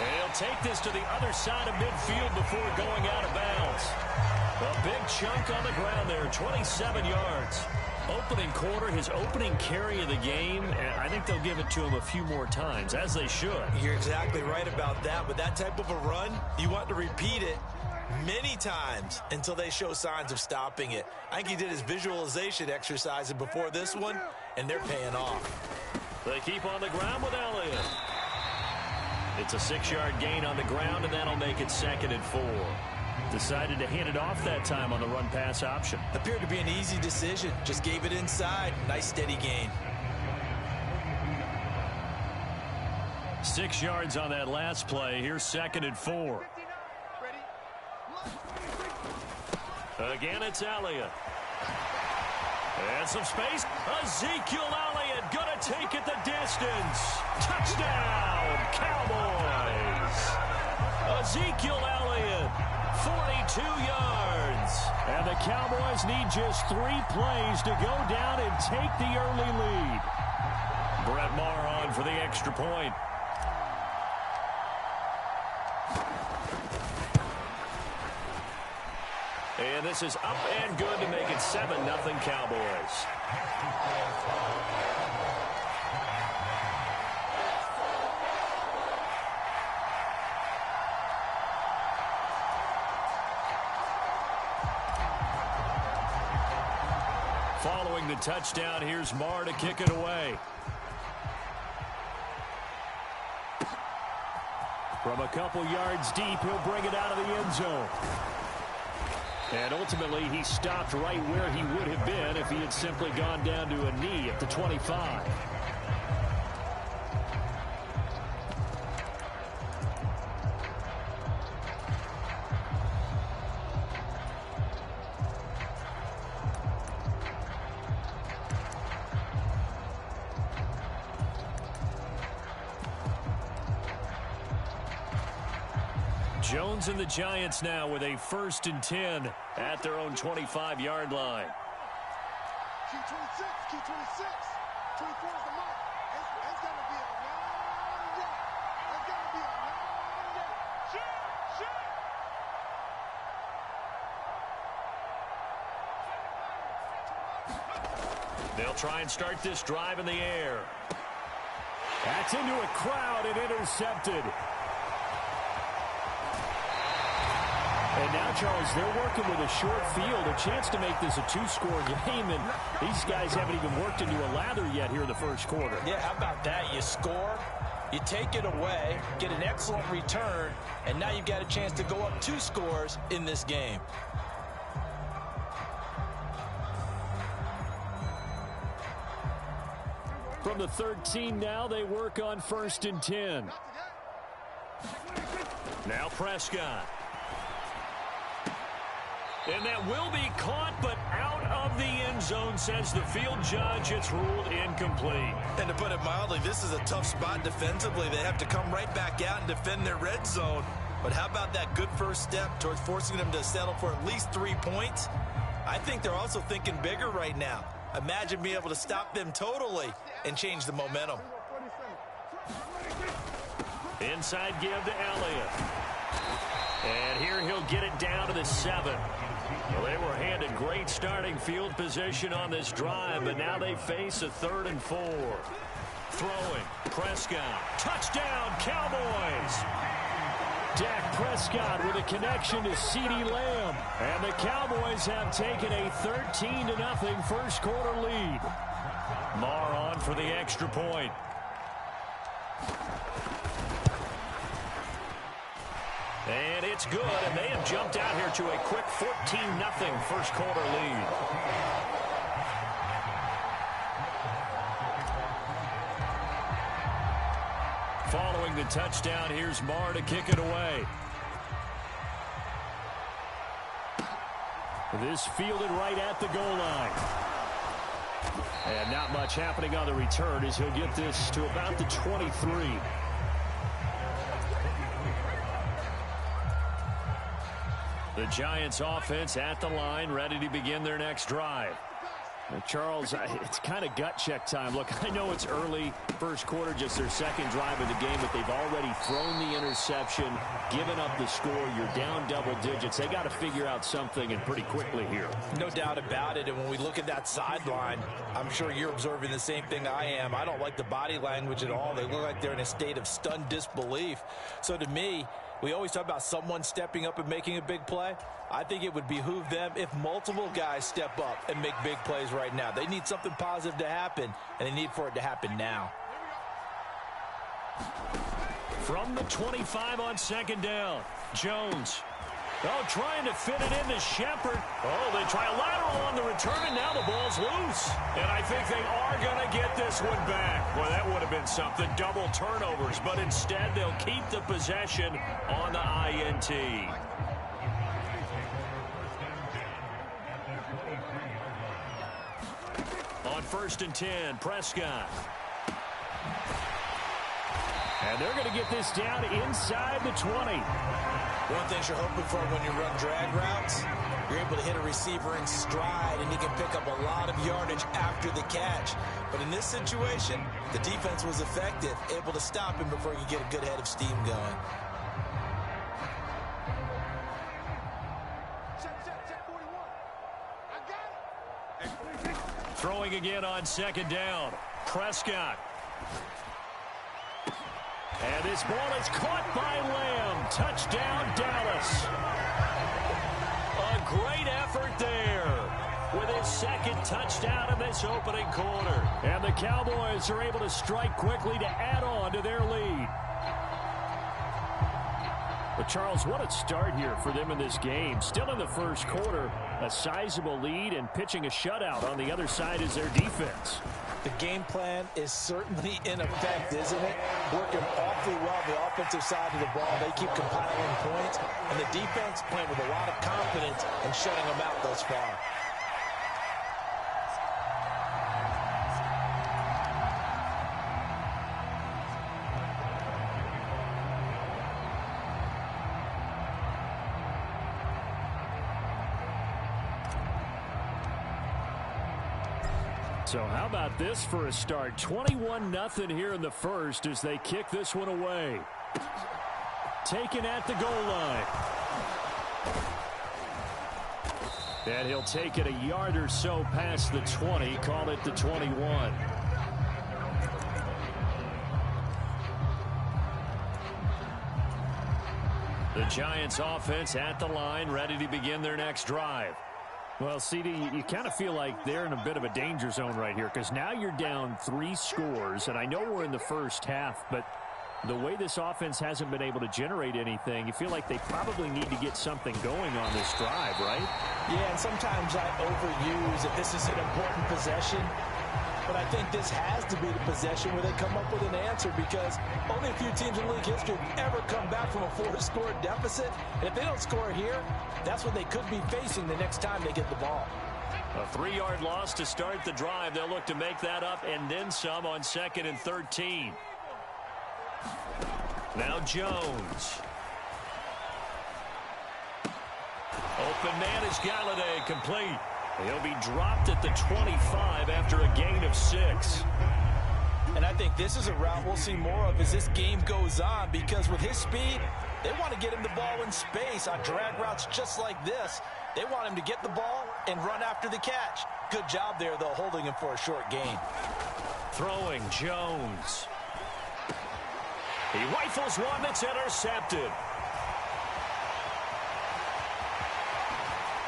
And he'll take this to the other side of midfield before going out of bounds. A big chunk on the ground there, 27 yards. Opening quarter, his opening carry of the game, and I think they'll give it to him a few more times, as they should. You're exactly right about that. With that type of a run, you want to repeat it many times until they show signs of stopping it. I think he did his visualization exercise before this one, and they're paying off. They keep on the ground with Elliott. It's a 6-yard gain on the ground, and that'll make it 2nd and 4. Decided to hand it off that time on the run-pass option. Appeared to be an easy decision. Just gave it inside. Nice steady gain. 6 yards on that last play. Here's 2nd and 4. Again, it's Elliott. And some space. Ezekiel Elliott going to take it the distance. Touchdown, Cowboys. Ezekiel Elliott, 42 yards. And the Cowboys need just 3 plays to go down and take the early lead. Brett Maher on for the extra point. And this is up and good to make it 7-0 Cowboys. Following the touchdown, here's Maher to kick it away. From a couple yards deep, he'll bring it out of the end zone. And ultimately, he stopped right where he would have been if he had simply gone down to a knee at the 25. Jones and the Giants now with a 1st and 10 at their own 25-yard line. Key 26, key 26. 24 is the mark. It's going to be a long run. It's going to be a long run. Shoot, They'll try and start this drive in the air. That's into a crowd and intercepted. And now, Charles, they're working with a short field, a chance to make this a 2-score game, and these guys haven't even worked into a lather yet here in the first quarter. Yeah, how about that? You score, you take it away, get an excellent return, and now you've got a chance to go up 2 scores in this game. From the 13 now, they work on 1st and 10. Now Prescott. And that will be caught, but out of the end zone, says the field judge. It's ruled incomplete. And to put it mildly, this is a tough spot defensively. They have to come right back out and defend their red zone. But how about that good first step towards forcing them to settle for at least 3 points? I think they're also thinking bigger right now. Imagine being able to stop them totally and change the momentum. Inside give to Elliott. And here he'll get it down to the 7. Well, they were handed great starting field position on this drive, but now they face a 3rd and 4. Throwing, Prescott. Touchdown, Cowboys! Dak Prescott with a connection to CeeDee Lamb. And the Cowboys have taken a 13-0 first quarter lead. Marr on for the extra point. And it's good, and they have jumped out here to a quick 14-0 first quarter lead. Following the touchdown, here's Marr to kick it away. This fielded right at the goal line. And not much happening on the return as he'll get this to about the 23. The Giants offense at the line, ready to begin their next drive. Charles, it's kind of gut check time. Look, I know it's early, first quarter, just their second drive of the game, but they've already thrown the interception, given up the score. You're down double digits. They got to figure out something, and pretty quickly here. No doubt about it, and when we look at that sideline, I'm sure you're observing the same thing I am. I don't like the body language at all. They look like they're in a state of stunned disbelief. So to me, we always talk about someone stepping up and making a big play. I think it would behoove them if multiple guys step up and make big plays right now. They need something positive to happen, and they need for it to happen now. From the 25 on second down, Jones. Oh, trying to fit it into Shepard. Oh, they try a lateral on the return, and now the ball's loose. And I think they are going to get this one back. Boy, that would have been something, double turnovers. But instead, they'll keep the possession on the INT. On 1st and 10, Prescott. And they're going to get this down inside the 20. One thing you're hoping for when you run drag routes, you're able to hit a receiver in stride, and he can pick up a lot of yardage after the catch. But in this situation, the defense was effective, able to stop him before he could get a good head of steam going. Throwing again on second down, Prescott. And this ball is caught by Lamb. Touchdown, Dallas. A great effort there with his second touchdown in this opening quarter. And the Cowboys are able to strike quickly to add on to their lead. Charles, what a start here for them in this game. Still in the first quarter, a sizable lead, and pitching a shutout on the other side is their defense. The game plan is certainly in effect, isn't it? Working awfully well the offensive side of the ball. They keep compiling points, and the defense playing with a lot of confidence and shutting them out thus far. So how about this for a start? 21-0 here in the first as they kick this one away. Taken at the goal line. And he'll take it a yard or so past the 20, call it the 21. The Giants offense at the line, ready to begin their next drive. Well, CD, you kind of feel like they're in a bit of a danger zone right here because now you're down 3 scores, and I know we're in the first half, but the way this offense hasn't been able to generate anything, you feel like they probably need to get something going on this drive, right? Yeah, and sometimes I overuse if this is an important possession, but I think this has to be the possession where they come up with an answer because only a few teams in league history have ever come back from a 4-score deficit. And if they don't score here, that's what they could be facing the next time they get the ball. A 3-yard loss to start the drive. They'll look to make that up and then some on 2nd and 13. Now Jones. Open man is Galladay, complete. He'll be dropped at the 25 after a gain of 6. And I think this is a route we'll see more of as this game goes on because with his speed, they want to get him the ball in space on drag routes just like this. They want him to get the ball and run after the catch. Good job there, though, holding him for a short gain. Throwing Jones. He rifles one that's intercepted.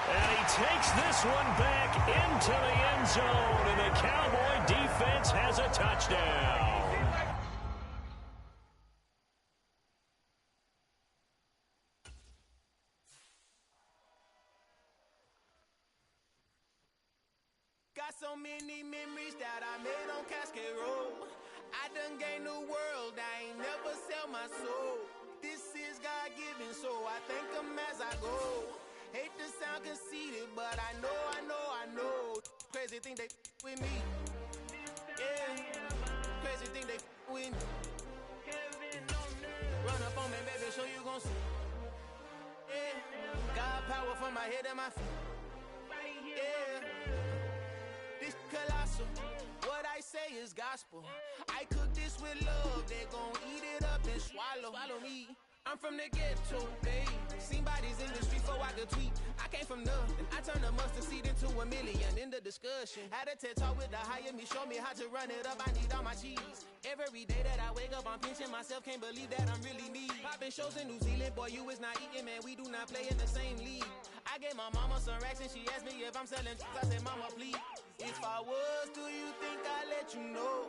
And he takes this one back into the end zone, and the Cowboy defense has a touchdown. Got so many memories that I made on Cascade Road. I done gained the world, I ain't never sell my soul. This is God-given, so I thank him as I go. Hate to sound conceited, but I know. Crazy thing they with me. Yeah, crazy thing they with me. Run up on me, baby, show you gon' see. Yeah, God power from my head and my feet. Yeah, this colossal. What I say is gospel. I cook this with love, they gon' eat it up and swallow me. I'm from the ghetto, babe. Seen bodies in the street before I could tweet. I came from nothing. I turned a mustard seed into a million. In the discussion, had a TED talk with the higher me. Show me how to run it up. I need all my cheese. Every day that I wake up, I'm pinching myself. Can't believe that I'm really me. Popping shows in New Zealand, boy, you is not eating, man. We do not play in the same league. I gave my mama some racks and she asked me if I'm selling. I said, mama, please. If I was, do you think I'd let you know?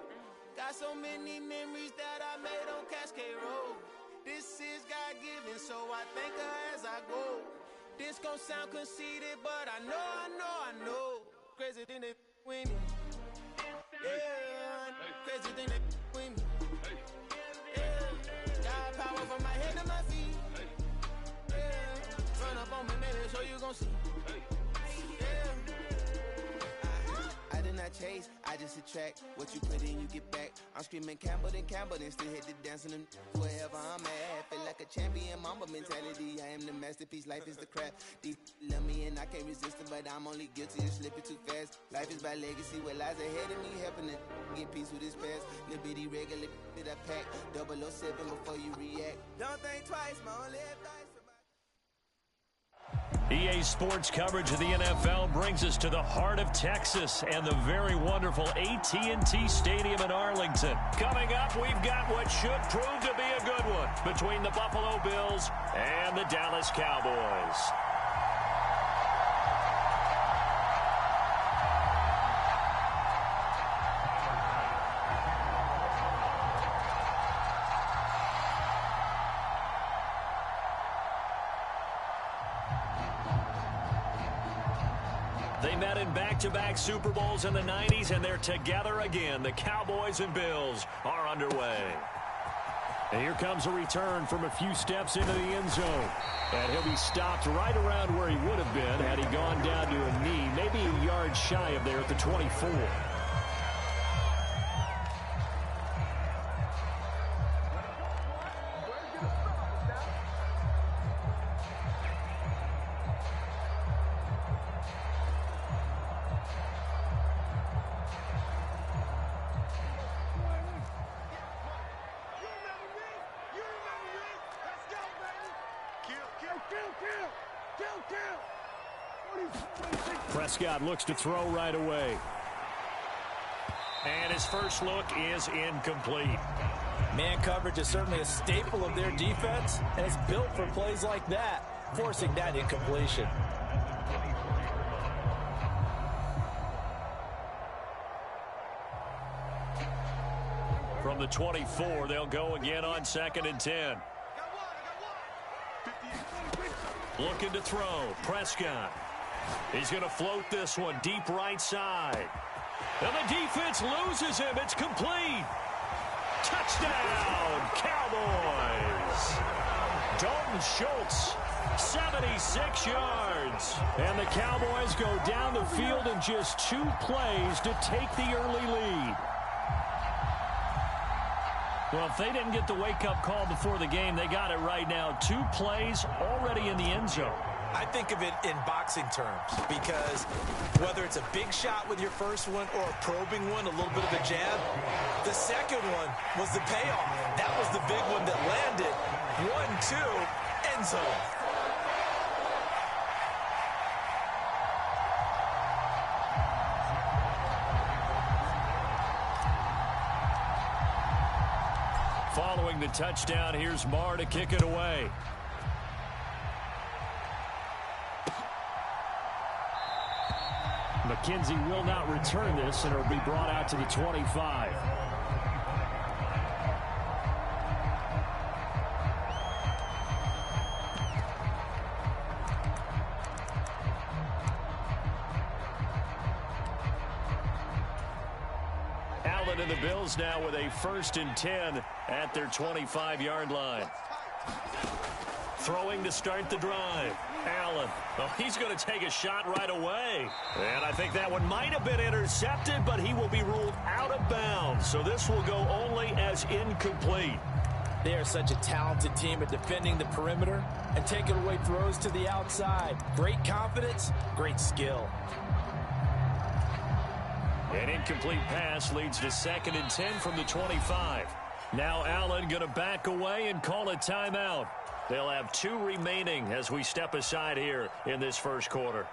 Got so many memories that I made on Cascade Road. This is God-given, so I thank her as I go. This gon' sound conceited, but I know. Crazy thing they with me. Yeah, crazy thing they with me. Yeah, God power from my head to my feet. Yeah, run up on me, baby, so you gon' see. Yeah. I did not chase, I just attract. What you put in, you get back. I'm screaming Campbell, then still hit the dancing and wherever I'm at. Feel like a champion, mamba mentality. I am the masterpiece, life is the crap. Deep love me and I can't resist it, but I'm only guilty of slipping too fast. Life is by legacy, what lies ahead of me, helping to get peace with this past. Little bitty regular that I pack. 007 before you react. Don't think twice, my only advice. EA Sports coverage of the NFL brings us to the heart of Texas and the very wonderful AT&T Stadium in Arlington. Coming up, we've got what should prove to be a good one between the Buffalo Bills and the Dallas Cowboys. They met in back-to-back Super Bowls in the 90s, and they're together again. The Cowboys and Bills are underway. And here comes a return from a few steps into the end zone. And he'll be stopped right around where he would have been had he gone down to a knee, maybe a yard shy of there at the 24. Prescott looks to throw right away. And his first look is incomplete. Man coverage is certainly a staple of their defense, and it's built for plays like that, forcing that incompletion. From the 24, they'll go again on 2nd and 10. Looking to throw. Prescott. He's going to float this one deep right side. And the defense loses him. It's complete. Touchdown, Cowboys. Dalton Schultz, 76 yards. And the Cowboys go down the field in just 2 plays to take the early lead. Well, if they didn't get the wake-up call before the game, they got it right now. 2 plays already in the end zone. I think of it in boxing terms because whether it's a big shot with your first one or a probing one, a little bit of a jab, the second one was the payoff. That was the big one that landed. 1-2, end zone. Following the touchdown, here's Marr to kick it away. McKenzie will not return this, and it will be brought out to the 25. Allen and the Bills now with a 1st and 10 at their 25-yard line. Throwing to start the drive. Allen. Oh, he's going to take a shot right away. And I think that one might have been intercepted, but he will be ruled out of bounds. So this will go only as incomplete. They are such a talented team at defending the perimeter and taking away throws to the outside. Great confidence, great skill. An incomplete pass leads to 2nd and 10 from the 25. Now Allen going to back away and call a timeout. They'll have 2 remaining as we step aside here in this first quarter.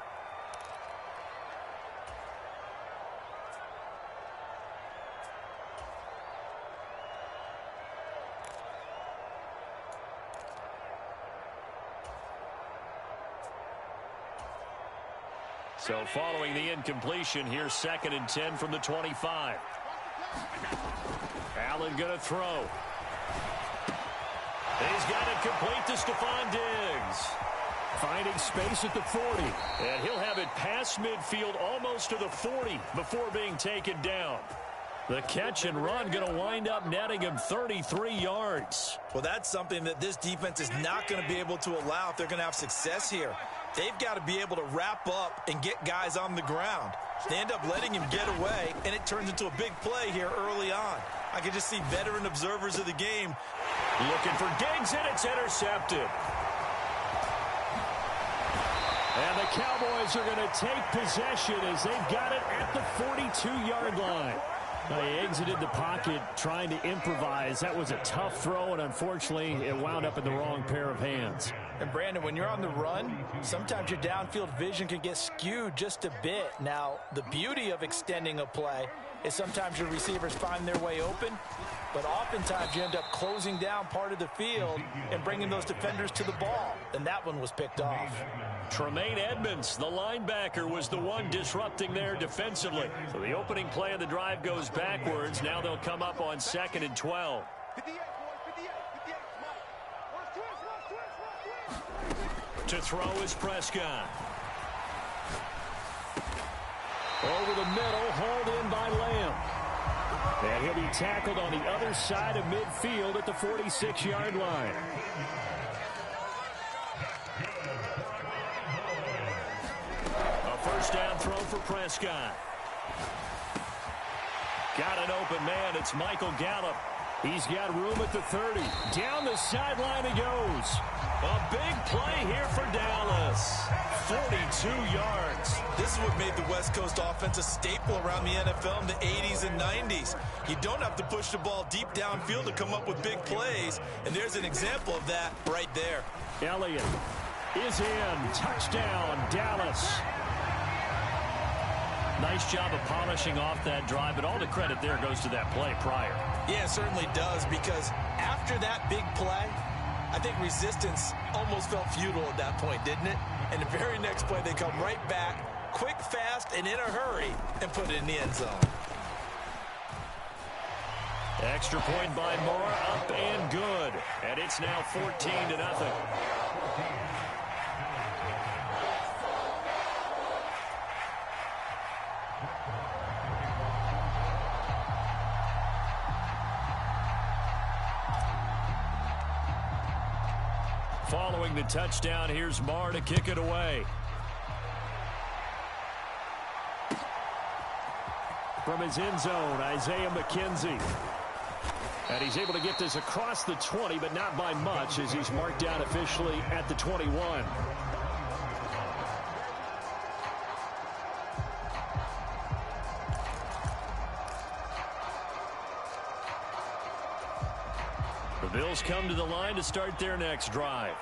So following the incompletion, here's 2nd and 10 from the 25. Allen going to throw. He's got it complete to Stephon Diggs. Finding space at the 40. And he'll have it past midfield almost to the 40 before being taken down. The catch and run going to wind up netting him 33 yards. Well, that's something that this defense is not going to be able to allow if they're going to have success here. They've got to be able to wrap up and get guys on the ground. They end up letting him get away, and it turns into a big play here early on. I can just see veteran observers of the game looking for Diggs, and it's intercepted. And the Cowboys are going to take possession as they've got it at the 42-yard line. He exited the pocket trying to improvise. That was a tough throw, and unfortunately, it wound up in the wrong pair of hands. And Brandon, when you're on the run, sometimes your downfield vision can get skewed just a bit. Now, the beauty of extending a play is sometimes your receivers find their way open, but oftentimes you end up closing down part of the field and bringing those defenders to the ball, and that one was picked off. Tremaine Edmonds, the linebacker, was the one disrupting there defensively. So the opening play of the drive goes backwards. Now they'll come up on 2nd and 12. To throw is Prescott. Over the middle, hauled in by Lamb. And he'll be tackled on the other side of midfield at the 46-yard line. A first down throw for Prescott. Got an open man. It's Michael Gallup. He's got room at the 30. Down the sideline he goes. A big play here for Dallas. 42 yards. This is what made the West Coast offense a staple around the NFL in the 80s and 90s. You don't have to push the ball deep downfield to come up with big plays, and there's an example of that right there. Elliott is in. Touchdown, Dallas. Nice job of polishing off that drive, but all the credit there goes to that play prior. Yeah, it certainly does, because after that big play, I think resistance almost felt futile at that point, didn't it? And the very next play, they come right back, quick, fast, and in a hurry, and put it in the end zone. Extra point by Moore, up and good. And it's now 14-0. Following the touchdown, here's Marr to kick it away. From his end zone, Isaiah McKenzie. And he's able to get this across the 20, but not by much, as he's marked down officially at the 21. The Bills come to the line to start their next drive.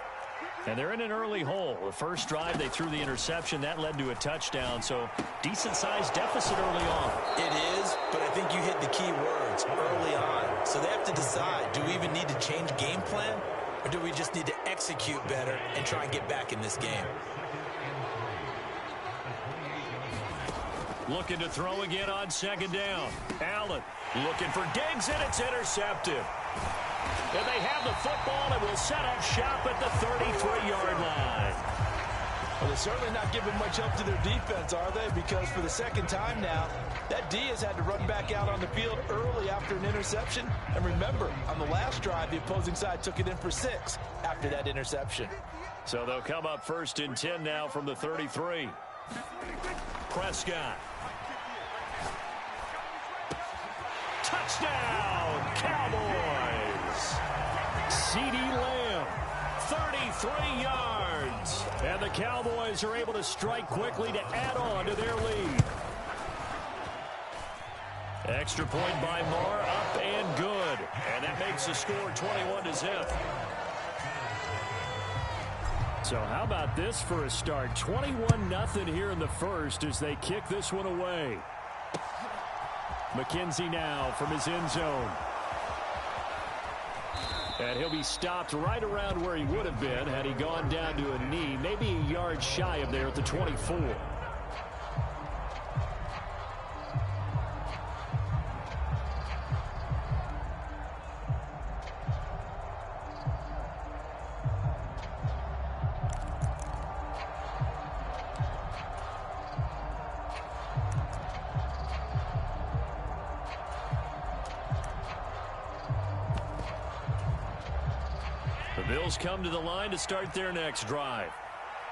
And they're in an early hole. The first drive, they threw the interception. That led to a touchdown, so decent-sized deficit early on. It is, but I think you hit the key words, early on. So they have to decide, do we even need to change game plan, or do we just need to execute better and try and get back in this game? Looking to throw again on second down. Allen looking for Diggs, and it's intercepted. And they have the football and will set up shop at the 33-yard line. Well, they're certainly not giving much help to their defense, are they? Because for the second time now, that D has had to run back out on the field early after an interception. And remember, on the last drive, the opposing side took it in for 6 after that interception. So they'll come up 1st and 10 now from the 33. Prescott. Touchdown, Cowboys. CeeDee Lamb, 33 yards. And the Cowboys are able to strike quickly to add on to their lead. Extra point by Moore, up and good. And that makes the score 21-0. So how about this for a start? 21-0 here in the first as they kick this one away. McKenzie now from his end zone. And he'll be stopped right around where he would have been had he gone down to a knee, maybe a yard shy of there at the 24. Bills come to the line to start their next drive.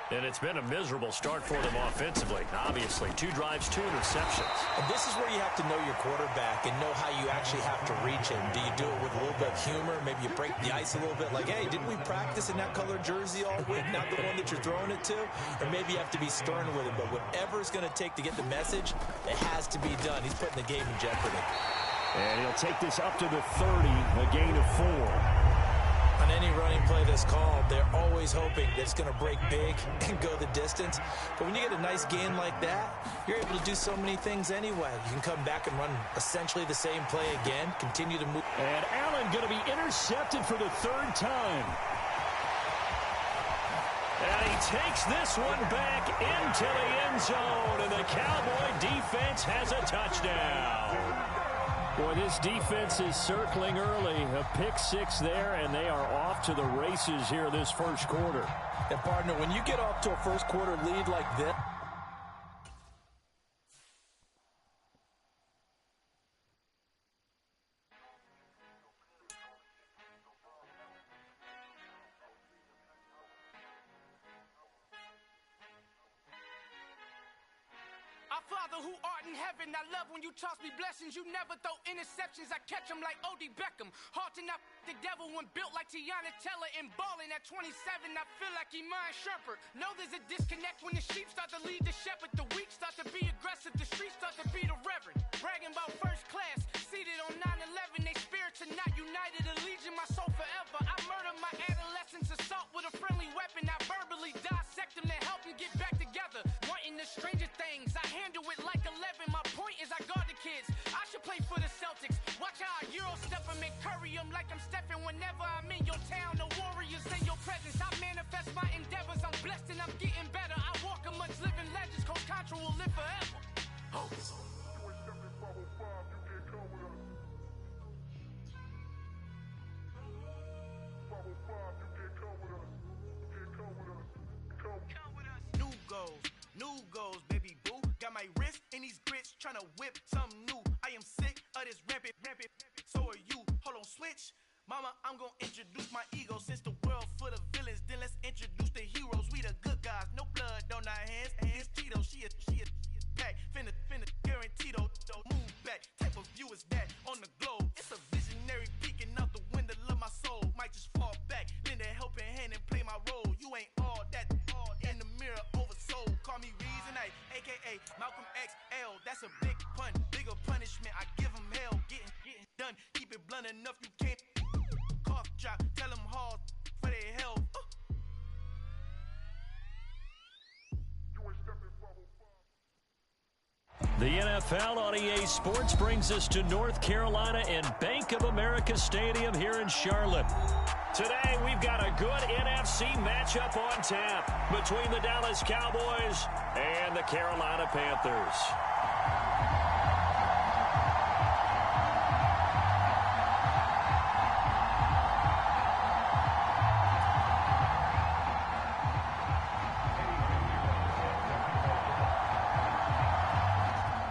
And it's been a miserable start for them offensively. Obviously, 2 drives, 2 interceptions. And this is where you have to know your quarterback and know how you actually have to reach him. Do you do it with a little bit of humor? Maybe you break the ice a little bit like, hey, didn't we practice in that colored jersey all week? Not the one that you're throwing it to? Or maybe you have to be stern with him. But whatever it's going to take to get the message, it has to be done. He's putting the game in jeopardy. And he'll take this up to the 30, a gain of 4. On any running play that's called, they're always hoping that it's going to break big and go the distance. But when you get a nice gain like that, you're able to do so many things anyway. You can come back and run essentially the same play again, continue to move. And Allen going to be intercepted for the 3rd time. And he takes this one back into the end zone, and the Cowboy defense has a touchdown. Boy, this defense is circling early. A pick-6 there, and they are off to the races here this first quarter. And, partner, when you get off to a first-quarter lead like this, Father who art in heaven, I love when you toss me blessings. You never throw interceptions, I catch them like O.D. Beckham. Hard to not the devil when built like Tiana Teller and balling at 27. I feel like Iman Shumpert. Know there's a disconnect when the sheep start to lead the shepherd. The weak start to be aggressive, the streets start to be the reverend. Bragging about first class, seated on 9/11. They spirits are not united, a legion, my soul forever. I murder my adolescence, assault with a friendly weapon. I verbally dissect them to help them get back together. Wanting the stranger things, I handle it like 11. My point is I guard the kids. I should play for the Celtics. Watch how I Euro step them and curry them like I'm stepping. Whenever I'm in your town, the Warriors in your presence. I manifest my endeavors. I'm blessed and I'm getting better. I walk amongst living legends. Coach Contra will live forever. Oh. New goals, baby boo. Got my wrist in these grits, tryna whip something new. I am sick of this rampant. So are you. Hold on, switch. Mama, I'm gonna introduce my ego. Since the world full of villains, then let's introduce the heroes. We the good guys, no blood on our hands. Hands Tito, she a pack. Finna, guarantee though. Move back. Type of view is that on the globe. It's a visionary peeking out the window of my soul. Might just fall back, lend a helping hand and play my role. You ain't all that. In the mirror, oversold. Call me Reason, a.k.a. Malcolm XL. That's a big pun, bigger punishment. I give him hell, getting done. Keep it blunt enough, you can't. Cough drop, tell them hard for their health. The NFL on EA Sports brings us to North Carolina and Bank of America Stadium here in Charlotte. Today, we've got a good NFC matchup on tap between the Dallas Cowboys and the Carolina Panthers.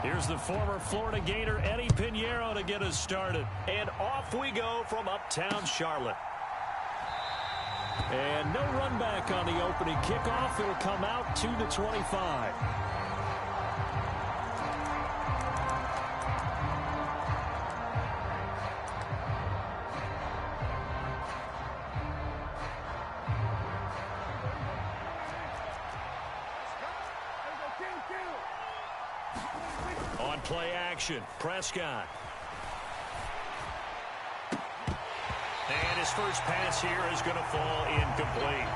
Here's the former Florida Gator Eddie Pinheiro to get us started. And off we go from uptown Charlotte. And no run back on the opening kickoff. It'll come out to the 25. On play action, Prescott. And his first pass here is going to fall incomplete.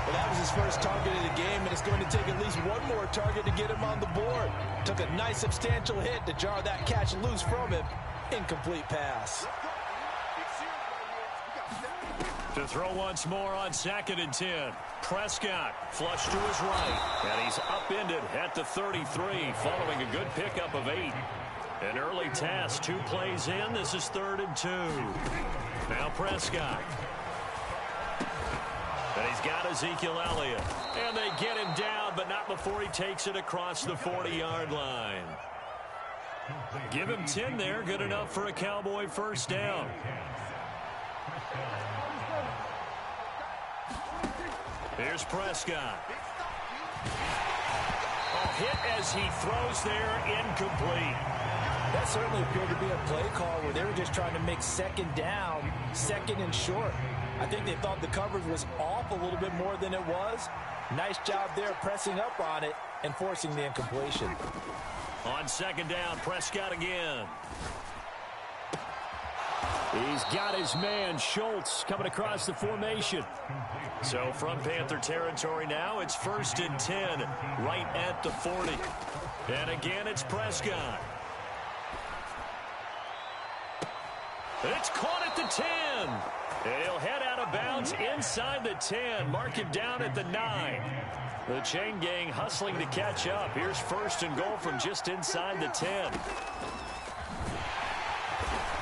Well, that was his first target of the game, and it's going to take at least one more target to get him on the board. Took a nice substantial hit to jar that catch loose from him. Incomplete pass. To throw once more on 2nd and 10. Prescott flush to his right. And he's upended at the 33 following a good pickup of 8. An early task, 2 plays in. This is 3rd and 2. Now Prescott. And he's got Ezekiel Elliott. And they get him down, but not before he takes it across the 40-yard line. Give him 10 there. Good enough for a Cowboy first down. Here's Prescott. Hit as he throws there, incomplete. That certainly appeared to be a play call where they were just trying to make 2nd down, 2nd and short. I think they thought the coverage was off a little bit more than it was. Nice job there pressing up on it and forcing the incompletion. On 2nd down, Prescott again. He's got his man, Schultz, coming across the formation. So from Panther territory now, it's 1st and 10, right at the 40. And again, it's Prescott. It's caught at the 10. And he'll head out of bounds inside the 10. Mark him down at the 9. The chain gang hustling to catch up. Here's 1st and goal from just inside the 10.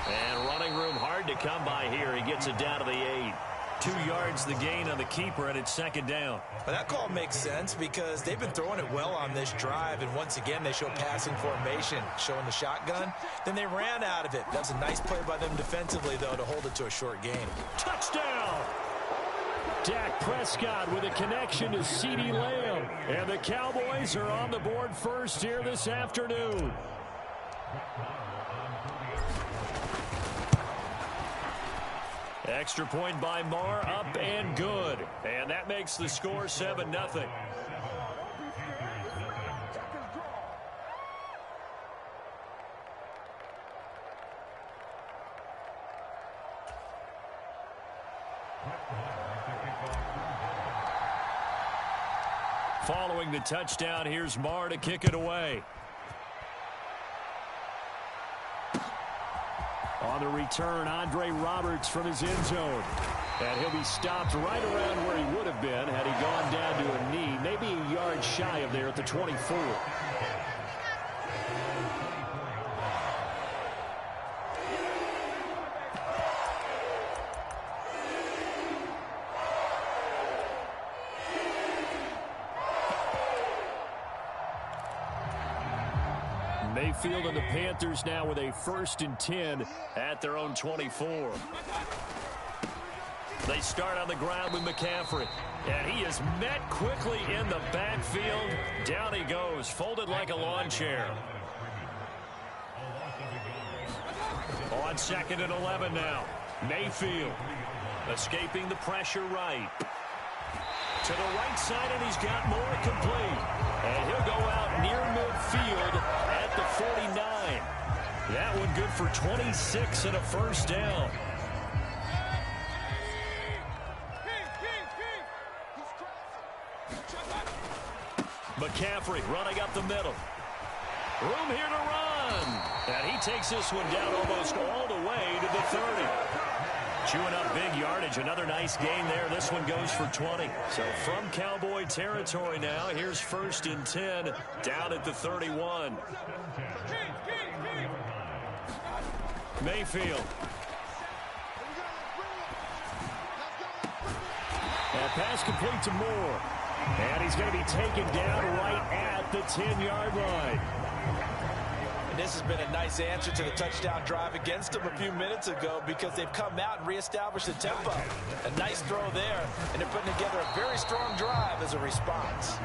And running room hard to come by here. He gets it down to the 8. 2 yards the gain on the keeper, and it's 2nd down. Well, that call makes sense because they've been throwing it well on this drive, and once again they show passing formation, showing the shotgun. Then they ran out of it. That was a nice play by them defensively, though, to hold it to a short gain. Touchdown! Dak Prescott with a connection to CeeDee Lamb. And the Cowboys are on the board first here this afternoon. Extra point by Marr, up and good. And that makes the score 7-0. Following the touchdown, here's Marr to kick it away. On the return, Andre Roberts from his end zone. And he'll be stopped right around where he would have been had he gone down to a knee, maybe a yard shy of there at the 24. Mayfield and the Panthers now with a 1st and 10 at their own 24. They start on the ground with McCaffrey. And he is met quickly in the backfield. Down he goes, folded like a lawn chair. On 2nd and 11 now. Mayfield escaping the pressure right. To the right side, and he's got more complete. And he'll go out near midfield at the 49. That one good for 26 and a 1st down. McCaffrey running up the middle. Room here to run. And he takes this one down almost all the way to the 30. Chewing up big yardage. Another nice gain there. This one goes for 20. So from Cowboy territory now, here's 1st and 10 down at the 31. Mayfield. And pass complete to Moore. And he's going to be taken down right at the 10-yard line. And this has been a nice answer to the touchdown drive against them a few minutes ago because they've come out and reestablished the tempo. A nice throw there, and they're putting together a very strong drive as a response.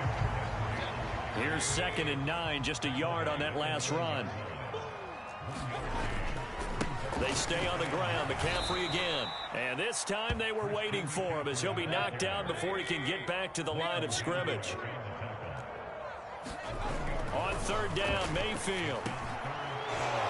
Here's 2nd and 9, just a yard on that last run. They stay on the ground. McCaffrey again. And this time they were waiting for him as he'll be knocked down before he can get back to the line of scrimmage. On 3rd down, Mayfield.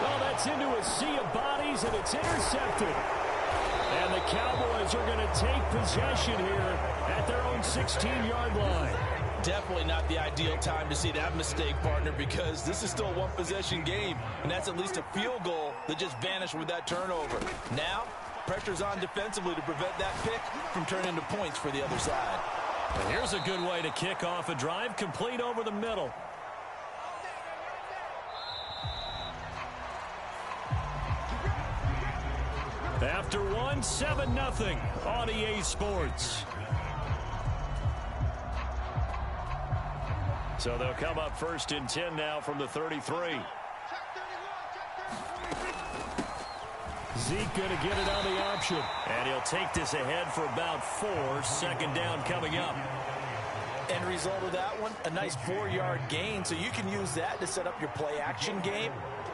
Well, that's into a sea of bodies, and it's intercepted. And the Cowboys are going to take possession here at their own 16-yard line. Definitely not the ideal time to see that mistake, partner, because this is still a one-possession game, and that's at least a field goal that just vanished with that turnover. Now, pressure's on defensively to prevent that pick from turning into points for the other side. And here's a good way to kick off a drive, complete over the middle. After one, 7-0 on EA Sports. So they'll come up 1st and 10 now from the 33. Zeke going to get it on the option. And he'll take this ahead for about 4. 2nd down coming up. End result of that one, a nice 4-yard gain. So you can use that to set up your play-action game.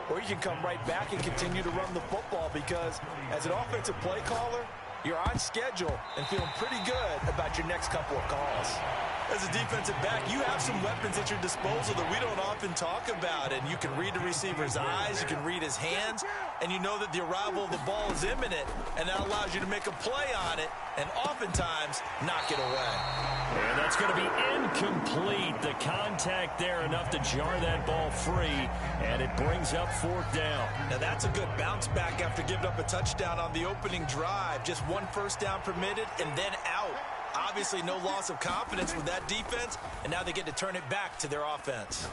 Or you can come right back and continue to run the football because as an offensive play caller, you're on schedule and feeling pretty good about your next couple of calls. As a defensive back, you have some weapons at your disposal that we don't often talk about. And you can read the receiver's eyes, you can read his hands, and you know that the arrival of the ball is imminent, and that allows you to make a play on it and oftentimes knock it away. And that's going to be incomplete. The contact there enough to jar that ball free, and it brings up 4th down. Now that's a good bounce back after giving up a touchdown on the opening drive. Just 1 1st down permitted and then out. Obviously no loss of confidence with that defense, and now they get to turn it back to their offense.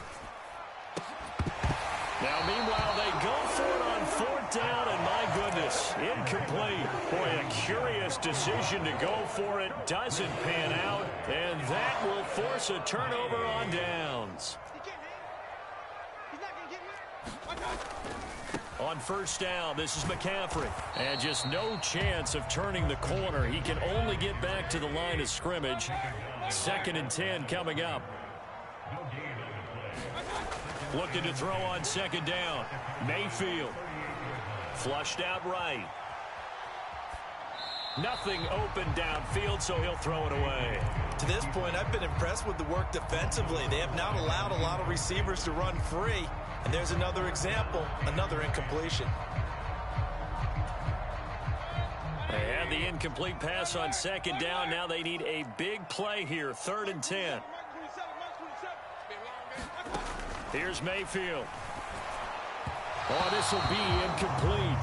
Now, meanwhile, they go for it on 4th down, and my goodness, incomplete. Boy, a curious decision to go for it. Doesn't pan out, and that will force a turnover on downs. On 1st down, this is McCaffrey. And just no chance of turning the corner. He can only get back to the line of scrimmage. 2nd and 10 coming up. Looking to throw on second down. Mayfield. Flushed out right. Nothing open downfield, so he'll throw it away. To this point, I've been impressed with the work defensively. They have not allowed a lot of receivers to run free. And there's another example, another incompletion. They had the incomplete pass on second down. Now they need a big play here, 3rd and 10. Here's Mayfield. Oh, this will be incomplete.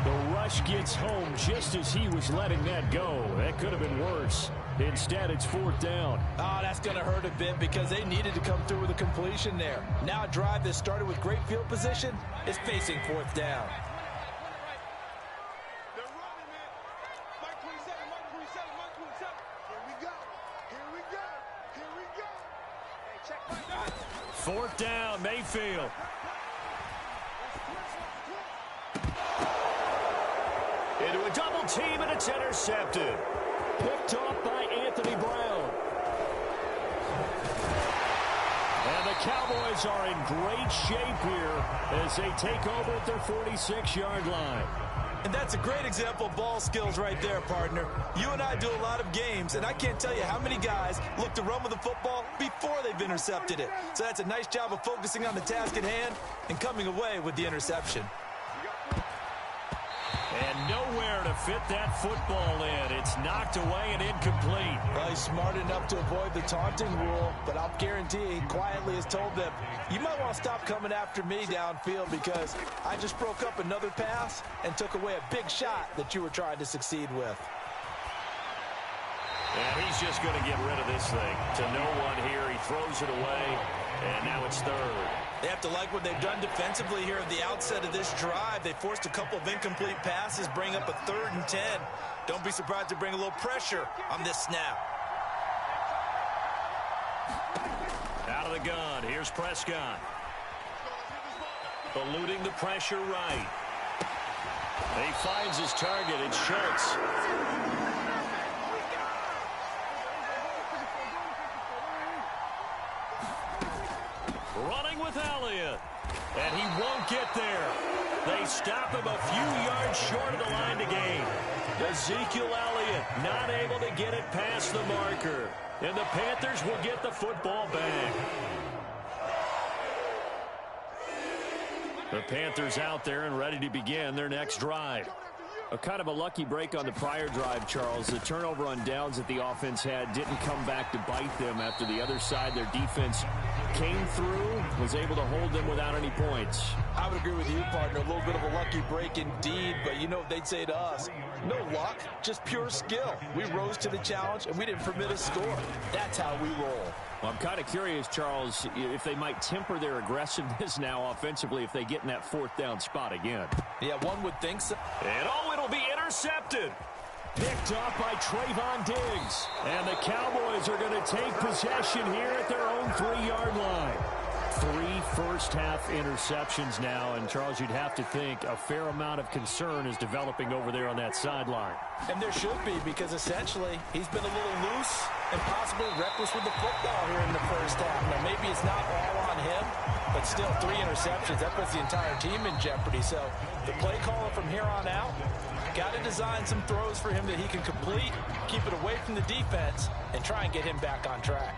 The rush gets home just as he was letting that go. That could have been worse. Instead, it's 4th down. Oh, that's going to hurt a bit because they needed to come through with a completion there. Now a drive that started with great field position is facing 4th down. They're running, man. Mike 27, Mike 27, Mike 27. Here we go. Here we go. Here we go. Hey, check my guy. 4th down, Mayfield. Into a double team, and it's intercepted. Picked off by Anthony Brown. And the Cowboys are in great shape here as they take over at their 46-yard line. And that's a great example of ball skills right there, partner. You and I do a lot of games, and I can't tell you how many guys look to run with the football before they've intercepted it. So that's a nice job of focusing on the task at hand and coming away with the interception. And nowhere to fit that football in. It's knocked away and incomplete. Well, he's smart enough to avoid the taunting rule, but I'll guarantee he quietly has told them, you might want to stop coming after me downfield because I just broke up another pass and took away a big shot that you were trying to succeed with. And he's just going to get rid of this thing. To no one here, he throws it away, and now it's 3rd. They have to like what they've done defensively here at the outset of this drive. They forced a couple of incomplete passes, bring up a 3rd and 10. Don't be surprised to bring a little pressure on this snap. Out of the gun, here's Prescott. Eluding the pressure right. He finds his target, it's Schultz. Running with Elliott. And he won't get there. They stop him a few yards short of the line to gain. Ezekiel Elliott not able to get it past the marker. And the Panthers will get the football back. The Panthers out there and ready to begin their next drive. A kind of a lucky break on the prior drive, Charles. The turnover on downs that the offense had didn't come back to bite them after the other side. Their defense came through, was able to hold them without any points. I would agree with you, partner. A little bit of a lucky break indeed, but you know what they'd say to us? No luck, just pure skill. We rose to the challenge, and we didn't permit a score. That's how we roll. Well, I'm kind of curious, Charles, if they might temper their aggressiveness now offensively if they get in that 4th down spot again. Yeah, one would think so. And it'll be intercepted. Picked off by Trayvon Diggs. And the Cowboys are going to take possession here at their own 3-yard line. 3 first-half interceptions now, and Charles, you'd have to think a fair amount of concern is developing over there on that sideline. And there should be, because essentially he's been a little loose and possibly reckless with the football here in the first half. Now, maybe it's not all on him, but still 3 interceptions. That puts the entire team in jeopardy. So the play caller from here on out got to design some throws for him that he can complete, keep it away from the defense, and try and get him back on track.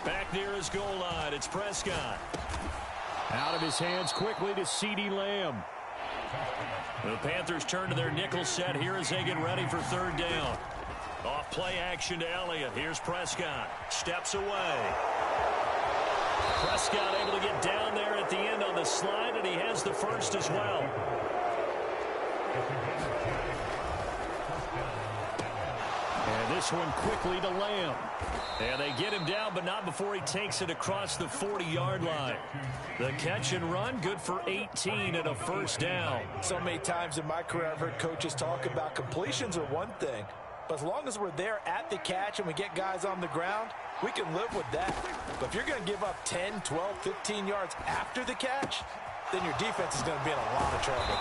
Back near his goal line, it's Prescott. Out of his hands quickly to CeeDee Lamb. The Panthers turn to their nickel set here as they get ready for 3rd down. Off play action to Elliott. Here's Prescott. Steps away. Prescott able to get down there at the end on the slide, and he has the first as well. And this one quickly to Lamb. And they get him down, but not before he takes it across the 40-yard line. The catch and run, good for 18 and a first down. So many times in my career I've heard coaches talk about completions are one thing, but as long as we're there at the catch and we get guys on the ground, we can live with that. But if you're going to give up 10, 12, 15 yards after the catch, then your defense is going to be in a lot of trouble.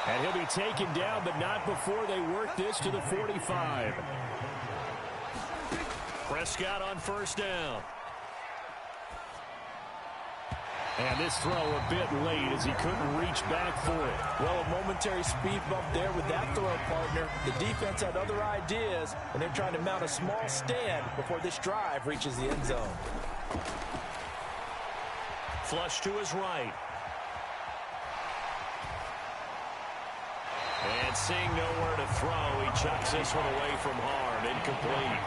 And he'll be taken down, but not before they work this to the 45. Prescott on first down. And this throw a bit late as he couldn't reach back for it. Well, a momentary speed bump there with that throw, partner. The defense had other ideas, and they're trying to mount a small stand before this drive reaches the end zone. Flush to his right. And seeing nowhere to throw, he chucks this one away from harm. Incomplete.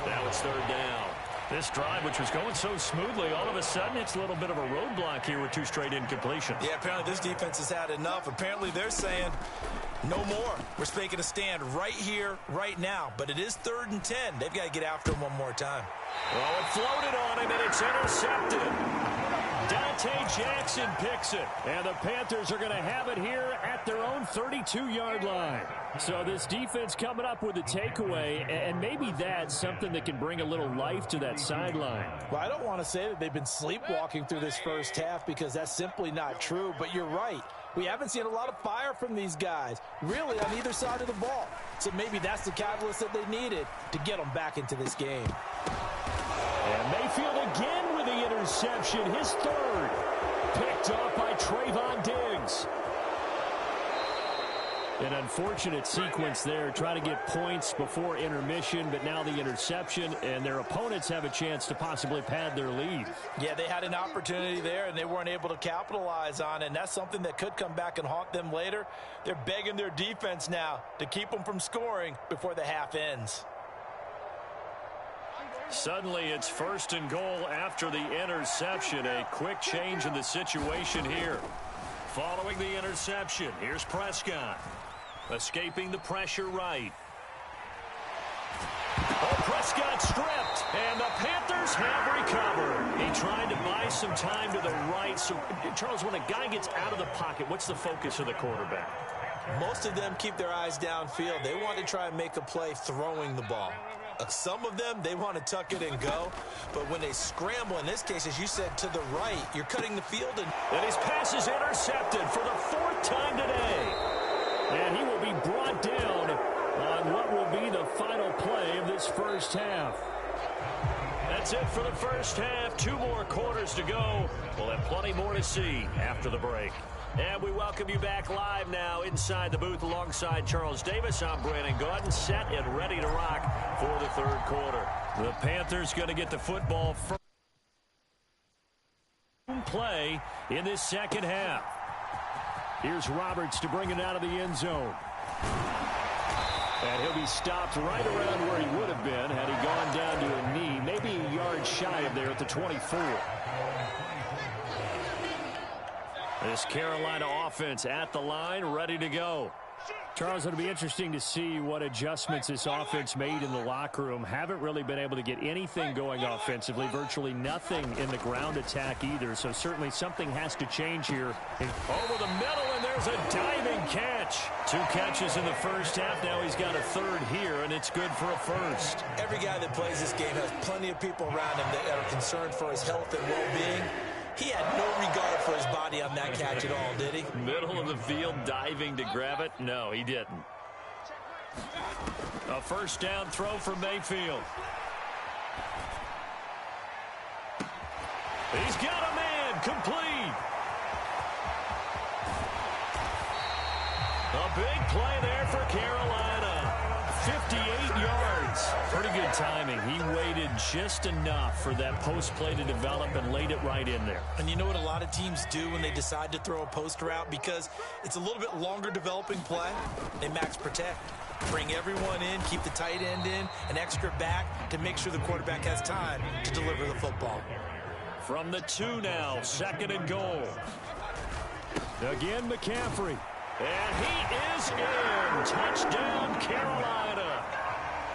Now it's third down. This drive, which was going so smoothly, all of a sudden it's a little bit of a roadblock here with 2 straight incompletions. Yeah, apparently this defense has had enough. Apparently they're saying, no more. We're making a stand right here, right now. But it is 3rd and 10. They've got to get after him one more time. Well, it floated on him, and it's intercepted. Dante Jackson picks it. And the Panthers are going to have it here at their own 32-yard line. So this defense coming up with a takeaway, and maybe that's something that can bring a little life to that sideline. Well, I don't want to say that they've been sleepwalking through this first half because that's simply not true, but you're right. We haven't seen a lot of fire from these guys, really, on either side of the ball. So maybe that's the catalyst that they needed to get them back into this game. And Mayfield again with the interception, his 3rd. Picked off by Trayvon Diggs. An unfortunate sequence there, trying to get points before intermission, but now the interception, and their opponents have a chance to possibly pad their lead. Yeah, they had an opportunity there, and they weren't able to capitalize on it, and that's something that could come back and haunt them later. They're begging their defense now to keep them from scoring before the half ends. Suddenly it's 1st and goal after the interception. A quick change in the situation here. Following the interception, here's Prescott. Escaping the pressure right. Oh, Prescott stripped, and the Panthers have recovered. He tried to buy some time to the right. So, Charles, when a guy gets out of the pocket, what's the focus of the quarterback? Most of them keep their eyes downfield. They want to try and make a play throwing the ball. Some of them, they want to tuck it and go. But when they scramble, in this case, as you said, to the right, you're cutting the field. And his pass is intercepted for the 4th time today. And he will be brought down on what will be the final play of this first half. That's it for the first half. 2 more quarters to go. We'll have plenty more to see after the break. And we welcome you back live now inside the booth alongside Charles Davis. I'm Brandon Gaudin, set and ready to rock for the 3rd quarter. The Panthers going to get the football from play in this second half. Here's Roberts to bring it out of the end zone. And he'll be stopped right around where he would have been had he gone down to a knee, maybe a yard shy of there at the 24. This Carolina offense at the line, ready to go. Charles, it'll be interesting to see what adjustments this offense made in the locker room. Haven't really been able to get anything going offensively, virtually nothing in the ground attack either. So certainly something has to change here. Over the middle, and there's a diving catch. 2 catches in the first half. Now he's got a 3rd here, and it's good for a 1st. Every guy that plays this game has plenty of people around him that are concerned for his health and well-being. He had no regard for his body on that catch at all, did he? Middle of the field, diving to grab it. No, he didn't. A 1st down throw for Mayfield. He's got a man, complete. A big play there for Carolina. 58 yards. Pretty good timing. He waited just enough for that post play to develop and laid it right in there. And you know what a lot of teams do when they decide to throw a post route? Because it's a little bit longer developing play. They max protect. Bring everyone in, keep the tight end in, an extra back to make sure the quarterback has time to deliver the football. From the 2 now, 2nd and goal. Again, McCaffrey. And he is in. Touchdown, Carolina.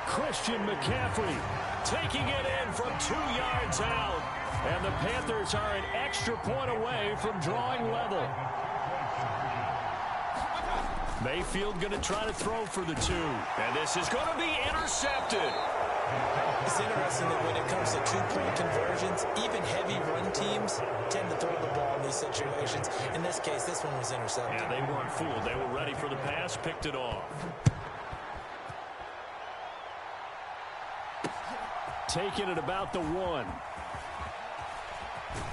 Christian McCaffrey taking it in from 2 yards out. And the Panthers are an extra point away from drawing level. Mayfield going to try to throw for the 2. And this is going to be intercepted. It's interesting that when it comes to 2-point conversions, even heavy run teams tend to throw the ball in these situations. In this case, this one was intercepted. Yeah, they weren't fooled. They were ready for the pass, picked it off. taken at about the 1.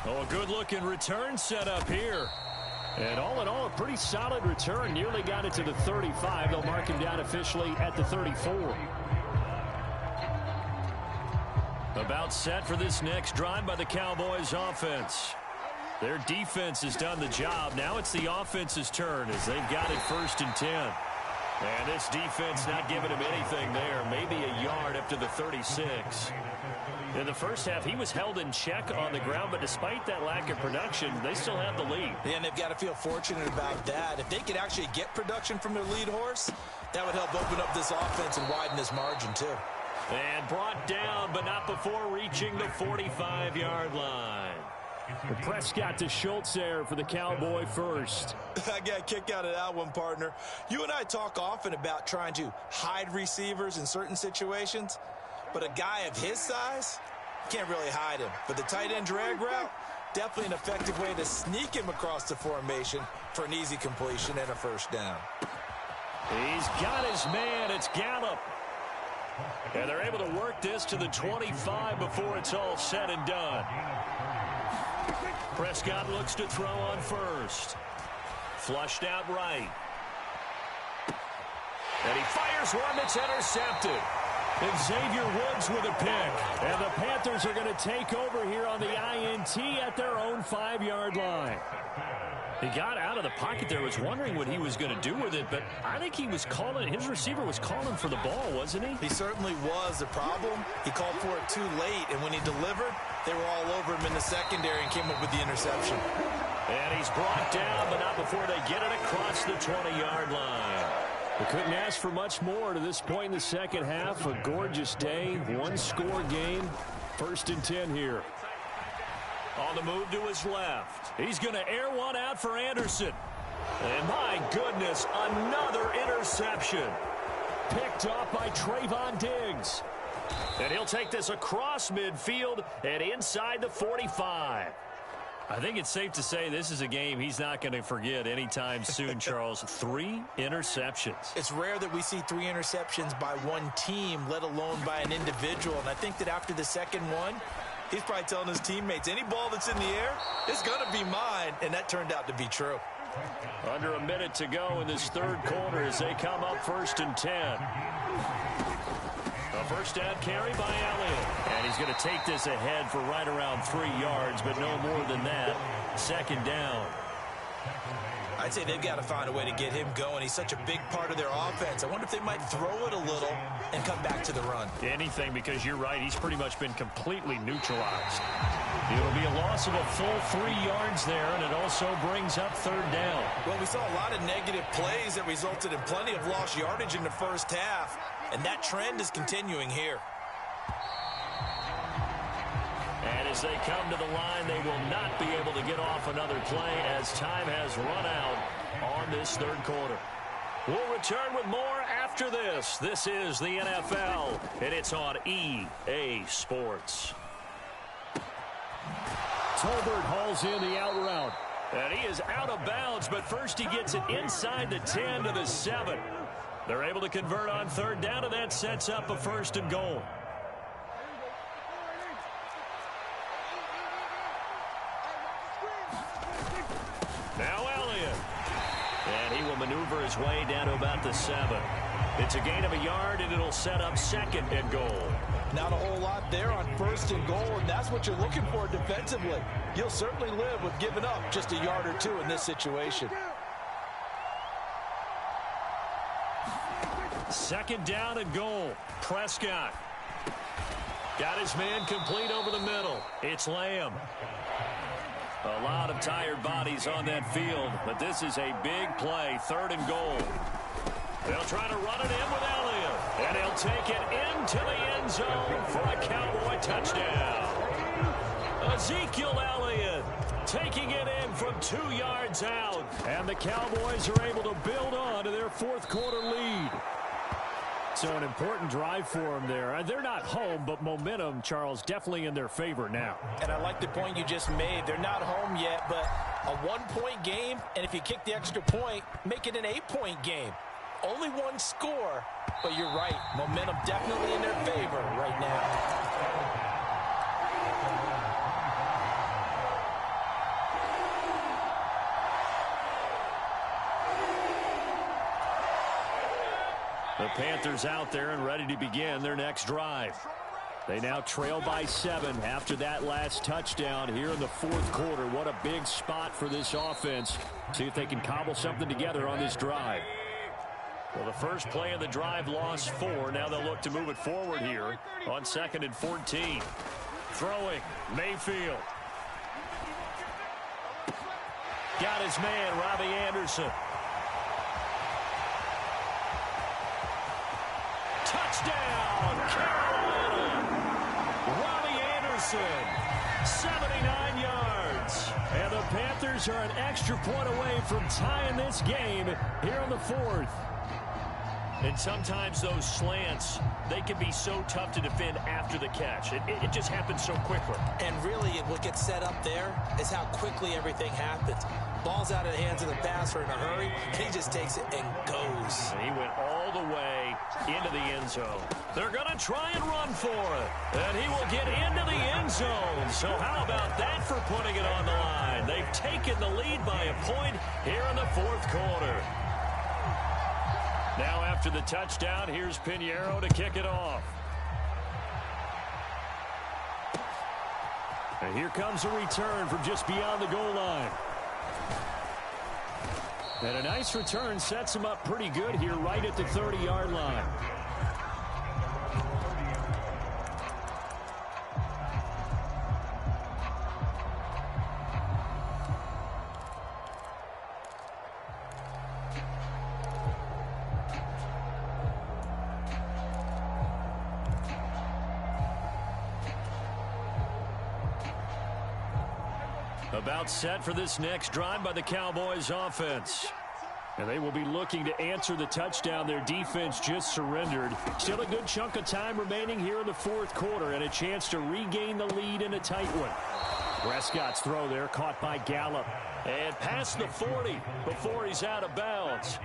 Oh, a good-looking return set up here. And all in all, a pretty solid return. Nearly got it to the 35. They'll mark him down officially at the 34. About set for this next drive by the Cowboys offense. Their defense has done the job. Now it's the offense's turn as they've got it 1st and 10. And this defense not giving him anything there. Maybe a yard up to the 36. In the first half, he was held in check on the ground, but despite that lack of production, they still have the lead. Yeah, and they've got to feel fortunate about that. If they could actually get production from their lead horse, that would help open up this offense and widen this margin too. And brought down, but not before reaching the 45-yard line. The Prescott to Schultz there for the Cowboy first. I got a kick out of that one, partner. You and I talk often about trying to hide receivers in certain situations, but a guy of his size, can't really hide him. But the tight end drag route, definitely an effective way to sneak him across the formation for an easy completion and a 1st down. He's got his man. It's Gallup. And they're able to work this to the 25 before it's all said and done. Prescott looks to throw on 1st. Flushed out right. And he fires one that's intercepted. Xavier Woods with a pick. And the Panthers are going to take over here on the INT at their own 5-yard line. He got out of the pocket there, was wondering what he was going to do with it, but I think he was calling, his receiver was calling for the ball, wasn't he? He certainly was. The problem, he called for it too late, and when he delivered, they were all over him in the secondary and came up with the interception. And he's brought down, but not before they get it across the 20-yard line. We couldn't ask for much more to this point in the second half. A gorgeous day, 1-score game, 1st and 10 here. On the move to his left. He's going to air one out for Anderson. And my goodness, another interception. Picked off by Trayvon Diggs. And he'll take this across midfield and inside the 45. I think it's safe to say this is a game he's not going to forget anytime soon, Charles. 3 interceptions. It's rare that we see 3 interceptions by one team, let alone by an individual. And I think that after the second one, he's probably telling his teammates, any ball that's in the air, it's going to be mine. And that turned out to be true. Under a minute to go in this 3rd quarter as they come up 1st and 10. A 1st down carry by Elliott. And he's going to take this ahead for right around 3 yards, but no more than that. 2nd down. I'd say they've got to find a way to get him going. He's such a big part of their offense. I wonder if they might throw it a little and come back to the run. Anything, because you're right. He's pretty much been completely neutralized. It'll be a loss of a full 3 yards there, and it also brings up 3rd down. Well, we saw a lot of negative plays that resulted in plenty of lost yardage in the first half, and that trend is continuing here. And as they come to the line, they will not be able to get off another play as time has run out on this 3rd quarter. We'll return with more after this. This is the NFL, and it's on EA Sports. Tolbert hauls in the out route. And he is out of bounds, but first he gets it inside the 10 to the 7. They're able to convert on 3rd down, and that sets up a 1st and goal. Now Elliott. And he will maneuver his way down to about the 7. It's a gain of a yard, and it'll set up 2nd and goal. Not a whole lot there on 1st and goal, and that's what you're looking for defensively. You'll certainly live with giving up just a yard or 2 in this situation. 2nd down and goal. Prescott. Got his man complete over the middle. It's Lamb. A lot of tired bodies on that field, but this is a big play. 3rd and goal. They'll try to run it in with Elliott. And he'll take it into the end zone for a Cowboy touchdown. Ezekiel Elliott taking it in from 2 yards out. And the Cowboys are able to build on to their 4th quarter lead. So an important drive for them there. They're not home, but momentum, Charles, definitely in their favor now. And I like the point you just made. They're not home yet, but a 1-point game, and if you kick the extra point, make it an 8-point game. Only 1 score, but you're right. Momentum definitely in their favor right now. The Panthers out there and ready to begin their next drive. They now trail by 7 after that last touchdown here in the fourth quarter. What a big spot for this offense. See if they can cobble something together on this drive. Well, the first play of the drive lost 4. Now they'll look to move it forward here on 2nd and 14. Throwing, Mayfield. Got his man, Robbie Anderson. Touchdown, Carolina. Robbie Anderson, 79 yards. And the Panthers are an extra point away from tying this game here in the fourth. And sometimes those slants, they can be so tough to defend after the catch. It just happens so quickly. And really, what gets set up there is how quickly everything happens. Ball's out of the hands of the passer in a hurry. He just takes it and goes. And he went all the way into the end zone. They're going to try and run for it. And he will get into the end zone. So how about that for putting it on the line? They've taken the lead by a point here in the fourth quarter. Now after the touchdown, here's Pinheiro to kick it off. And here comes a return from just beyond the goal line. And a nice return sets him up pretty good here right at the 30-yard line. About set for this next drive by the Cowboys offense. And they will be looking to answer the touchdown their defense just surrendered. Still a good chunk of time remaining here in the fourth quarter and a chance to regain the lead in a tight one. Prescott's throw there caught by Gallup. And past the 40 before he's out of bounds.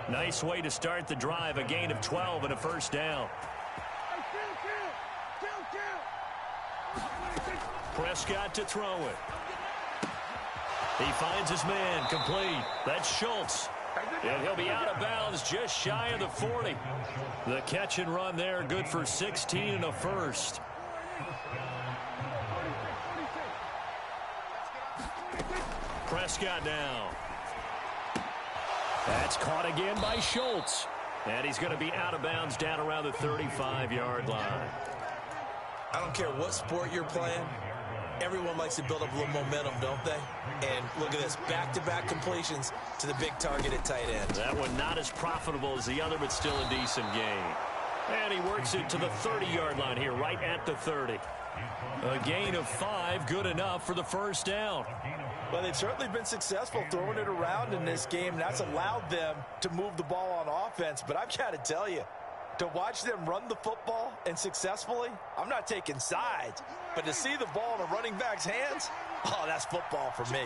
Nice way to start the drive, a gain of 12 and a first down. Prescott to throw it. He finds his man, complete. That's Schultz. And he'll be out of bounds just shy of the 40. The catch and run there, good for 16 and a first. Prescott now. That's caught again by Schultz. And he's going to be out of bounds down around the 35-yard line. I don't care what sport you're playing. Everyone likes to build up a little momentum, don't they? And look at this, back-to-back completions to the big target at tight end. That one not as profitable as the other, but still a decent gain. And he works it to the 30-yard line here, right at the 30. A gain of 5, good enough for the first down. Well, they've certainly been successful throwing it around in this game, and that's allowed them to move the ball on offense. But I've got to tell you, to watch them run the football and successfully, I'm not taking sides, but to see the ball in a running back's hands, oh, that's football for me.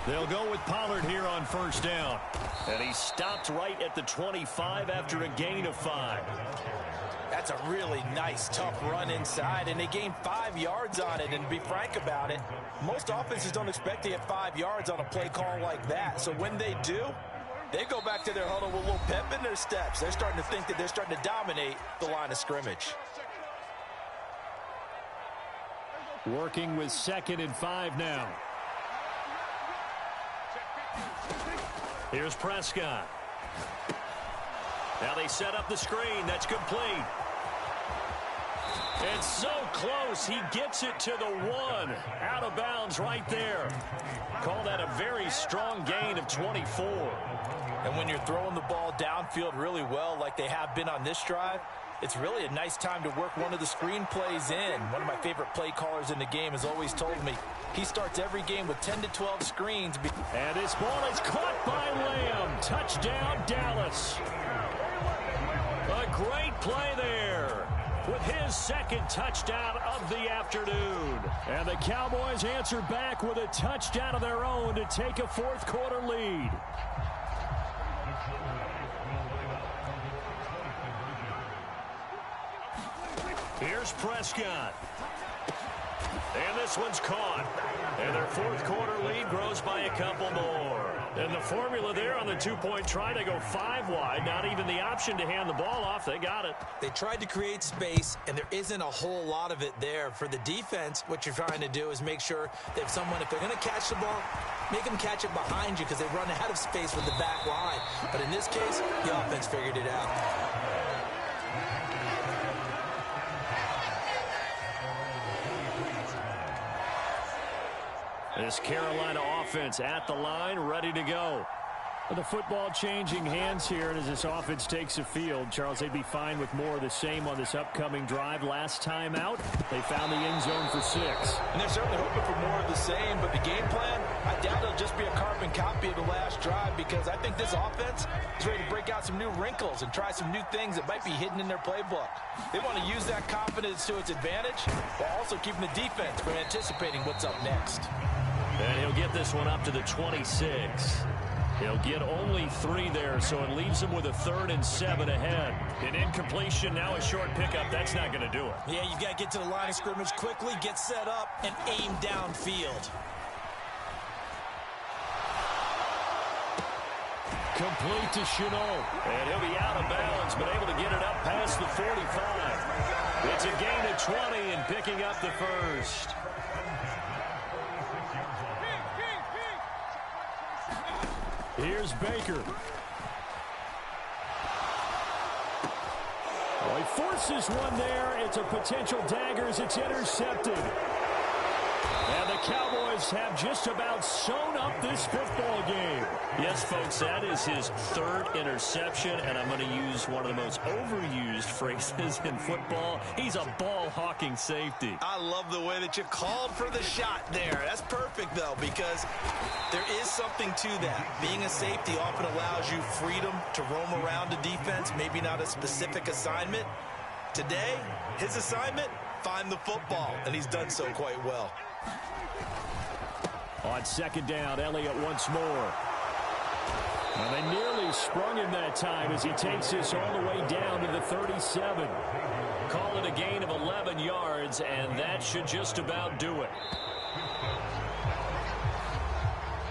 They'll go with Pollard here on first down. And he stopped right at the 25 after a gain of 5. That's a really nice, tough run inside, and they gained 5 yards on it. And to be frank about it, most offenses don't expect to get 5 yards on a play call like that. So when they do, they go back to their huddle with a little pep in their steps. They're starting to think that they're starting to dominate the line of scrimmage. Working with 2nd and 5 now. Here's Prescott. Now they set up the screen. That's complete. And so close. He gets it to the 1. Out of bounds right there. Call that a very strong gain of 24. And when you're throwing the ball downfield really well like they have been on this drive, it's really a nice time to work one of the screen plays in. One of my favorite play callers in the game has always told me he starts every game with 10 to 12 screens. And this ball is caught by Lamb. Touchdown, Dallas. A great play there with his 2nd touchdown of the afternoon. And the Cowboys answer back with a touchdown of their own to take a fourth quarter lead. Here's Prescott. And this one's caught. And their fourth quarter lead grows by a couple more. And the formula there on the two-point try to go 5 wide. Not even the option to hand the ball off. They got it. They tried to create space, and there isn't a whole lot of it there. For the defense, what you're trying to do is make sure that if they're going to catch the ball, make them catch it behind you because they run out of space with the back line. But in this case, the offense figured it out. This Carolina offense at the line, ready to go. The football changing hands here, and as this offense takes the field, Charles, they'd be fine with more of the same on this upcoming drive. Last time out, they found the end zone for 6. And they're certainly hoping for more of the same, but the game plan, I doubt it'll just be a carbon copy of the last drive because I think this offense is ready to break out some new wrinkles and try some new things that might be hidden in their playbook. They want to use that confidence to its advantage while also keeping the defense from anticipating what's up next. And he'll get this one up to the 26. He'll get only 3 there, so it leaves him with a 3rd and 7 ahead. An incompletion, now a short pickup. That's not going to do it. Yeah, you've got to get to the line of scrimmage quickly, get set up, and aim downfield. Complete to Chenault. And he'll be out of bounds, but able to get it up past the 45. It's a gain of 20 and picking up the first. Here's Baker. Oh, he forces one there. It's a potential dagger as it's intercepted. And the Cowboys have just about sewn up this football game. Yes, folks, that is his 3rd interception, and I'm going to use one of the most overused phrases in football. He's a ball-hawking safety. I love the way that you called for the shot there. That's perfect, though, because there is something to that. Being a safety often allows you freedom to roam around a defense, maybe not a specific assignment. Today, his assignment, find the football, and he's done so quite well. On 2nd down, Elliott once more. And they nearly sprung him that time as he takes this all the way down to the 37. Call it a gain of 11 yards, and that should just about do it.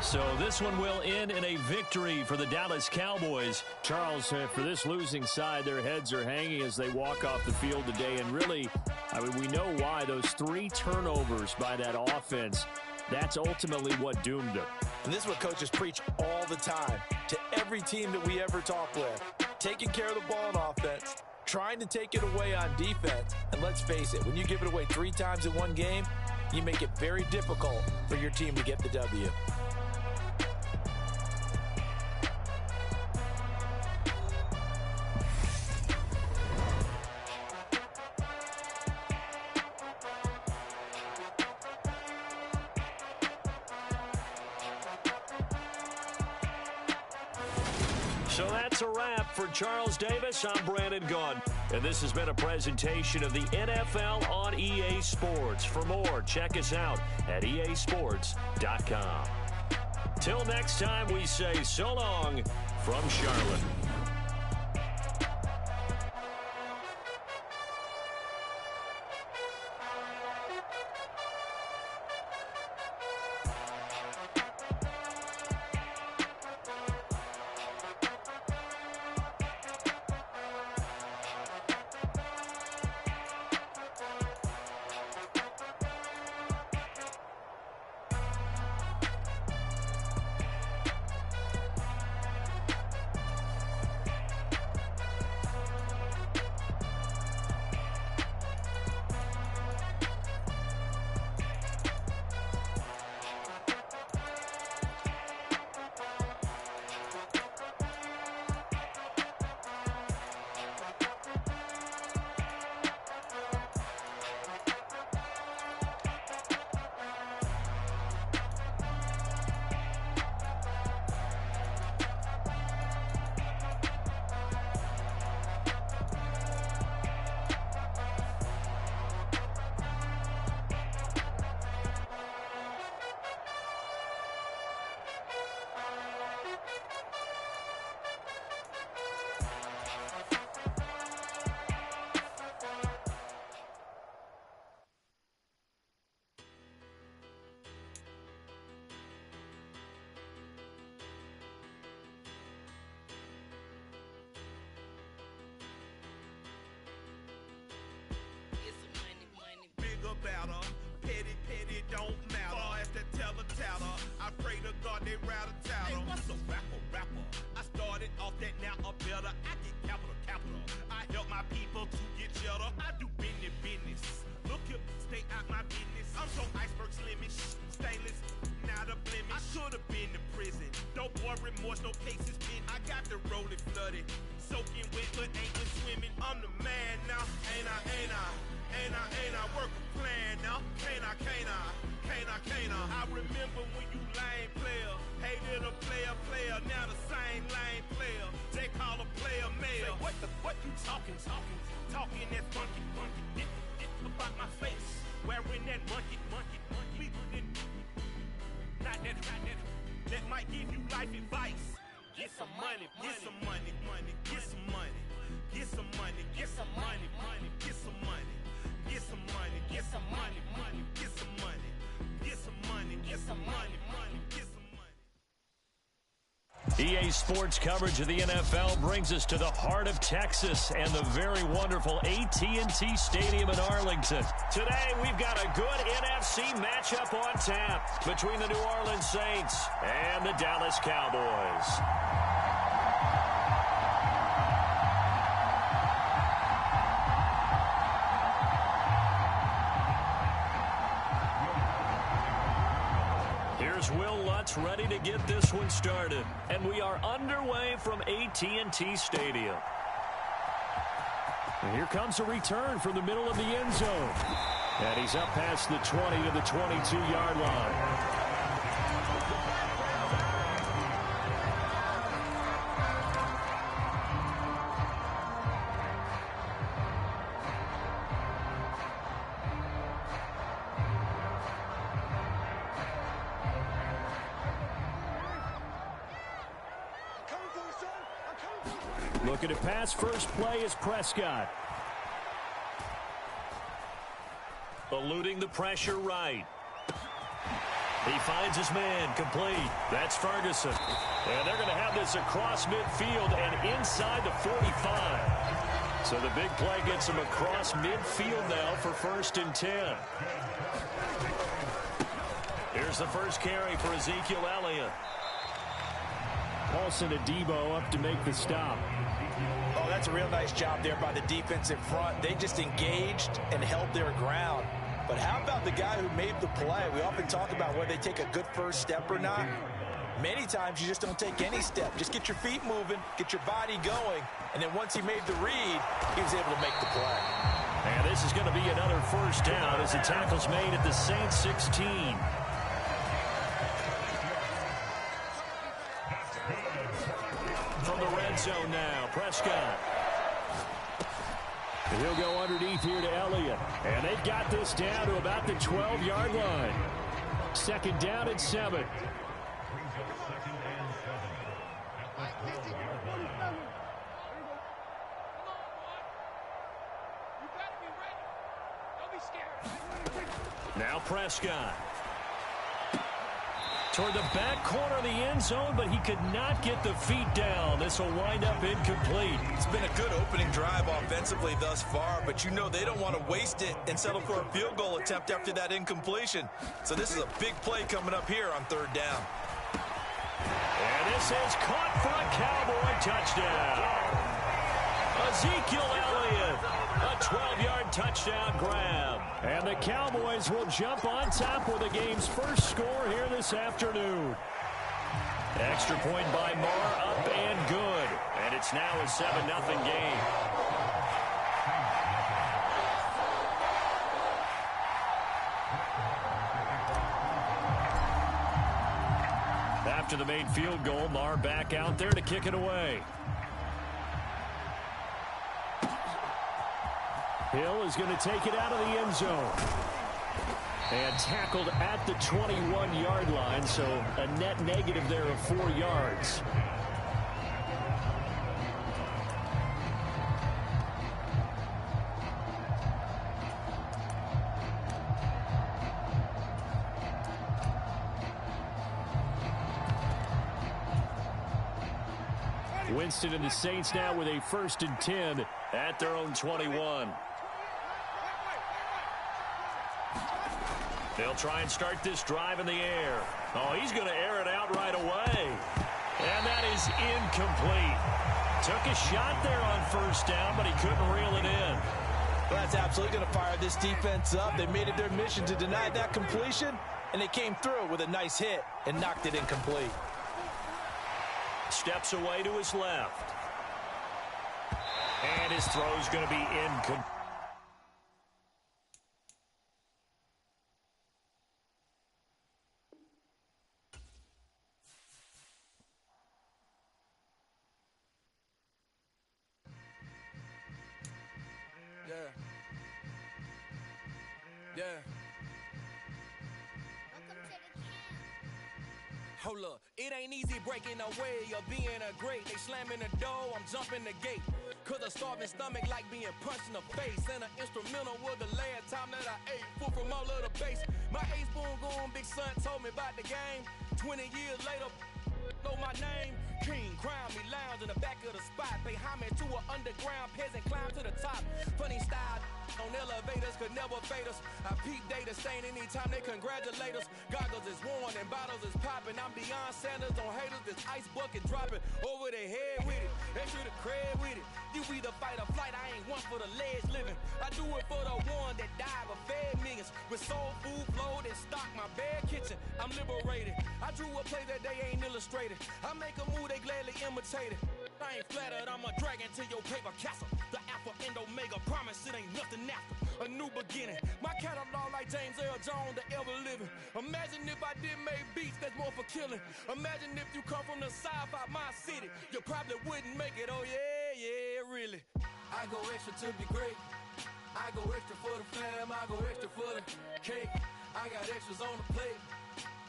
So this one will end in a victory for the Dallas Cowboys. Charles, for this losing side, their heads are hanging as they walk off the field today. And really, I mean, we know why. Those 3 turnovers by that offense, that's ultimately what doomed them. And this is what coaches preach all the time to every team that we ever talk with. Taking care of the ball on offense, trying to take it away on defense. And let's face it, when you give it away 3 times in one game, you make it very difficult for your team to get the W. So that's a wrap for Charles Davis. I'm Brandon Gunn. And this has been a presentation of the NFL on EA Sports. For more, check us out at easports.com. Till next time, we say so long from Charlotte. they rattle tattle. Hey, what's a rapper? I started off that, now I'm better. I get capital. I help my people to get cheddar. I do business. Look here, stay out my business. I'm so iceberg slimming, stainless, not a blemish. I should have been to prison. Don't boy remorse, no cases pinned. I got the rolling flooded, soaking wet, but ain't been swimming. I'm the man now, ain't I? Work a plan now, can't I? I remember when you lame player, hated a player, now the same lame player. They call a player mayor. Say, what you talking that funky, about my face, wearing that monkey. Not that might give you life advice. Get some money. EA Sports coverage of the NFL brings us to the heart of Texas and the very wonderful AT&T Stadium in Arlington. Today, we've got a good NFC matchup on tap between the New Orleans Saints and the Dallas Cowboys. Here's Will Lutz ready to get this one started. And we are underway from AT&T Stadium. And here comes a return from the middle of the end zone. And he's up past the 20 to the 22-yard line. Looking to pass, first play is Prescott. Eluding the pressure right. He finds his man, complete. That's Ferguson. And they're going to have this across midfield and inside the 45. So the big play gets him across midfield now for 1st and 10. Here's the first carry for Ezekiel Elliott. Paulson Adebo up to make the stop. Oh, that's a real nice job there by the defensive front. They just engaged and held their ground. But how about the guy who made the play? We often talk about whether they take a good first step or not. Many times you just don't take any step. Just get your feet moving, get your body going, and then once he made the read, he was able to make the play. And this is going to be another first down as the tackle's made at the Saints 16. From the red zone now, Prescott. And he'll go underneath here to Elliott. And they've got this down to about the 12-yard line. 2nd down and 7. Now Prescott. Toward the back corner of the end zone, but he could not get the feet down. This will wind up incomplete. It's been a good opening drive offensively thus far, but you know they don't want to waste it and settle for a field goal attempt after that incompletion. So this is a big play coming up here on 3rd down. And this is caught for a Cowboy touchdown. Ezekiel Elliott, a 12-yard touchdown grab. And the Cowboys will jump on top with the game's first score here this afternoon. Extra point by Marr, up and good. And it's now a 7-0 game. After the made field goal, Marr back out there to kick it away. Hill is going to take it out of the end zone. And tackled at the 21-yard line, so a net negative there of 4 yards. Winston and the Saints now with a 1st and 10 at their own 21. They'll try and start this drive in the air. Oh, he's going to air it out right away. And that is incomplete. Took a shot there on first down, but he couldn't reel it in. Well, that's absolutely going to fire this defense up. They made it their mission to deny that completion, and they came through with a nice hit and knocked it incomplete. Steps away to his left. And his throw's going to be incomplete. Hold up, it ain't easy breaking away or being a great. They slamming the door, I'm jumping the gate. Cause a starving stomach like being punched in the face. And an instrumental was the last time that I ate. Food from all of the base. My ace boom goon, big son told me about the game. 20 years later, know my name. King, crown me, lounge in the back of the spot. Pay homage to an underground peasant, climb to the top. Funny style on elevators could never fade us. I peep data stain anytime they congratulate us. Goggles is worn and bottles is popping. I'm beyond Sanders on haters. This ice bucket dropping over their head with it. Extra the cred with it. You either fight or flight. I ain't one for the ledge living. I do it for the one that died but fed millions. With soul food flowed and stock my bare kitchen. I'm liberated. I drew a play that they ain't illustrated. I make a move they gladly imitate it. I ain't flattered, I'm a dragon to your paper castle. The Alpha and Omega promise it ain't nothing after. A new beginning. My catalog like James Earl Jones, the ever living. Imagine if I did make beats that's more for killing. Imagine if you come from the south out my city. You probably wouldn't make it, oh yeah, really. I go extra to be great. I go extra for the fam, I go extra for the cake. I got extras on the plate.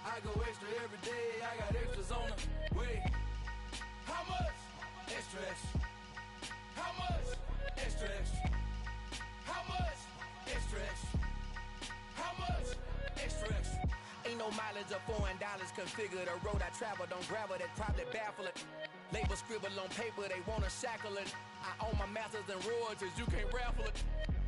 I go extra every day, I got extras on the way. How much? Extra, extra. How much? Extra, extra. How much? Extra, extra. How much? Extra, extra. Ain't no mileage of $4 configure the road I travel. Don't gravel that probably baffle it. Label scribble on paper, they wanna shackle it. I own my masters and royalties, you can't raffle it.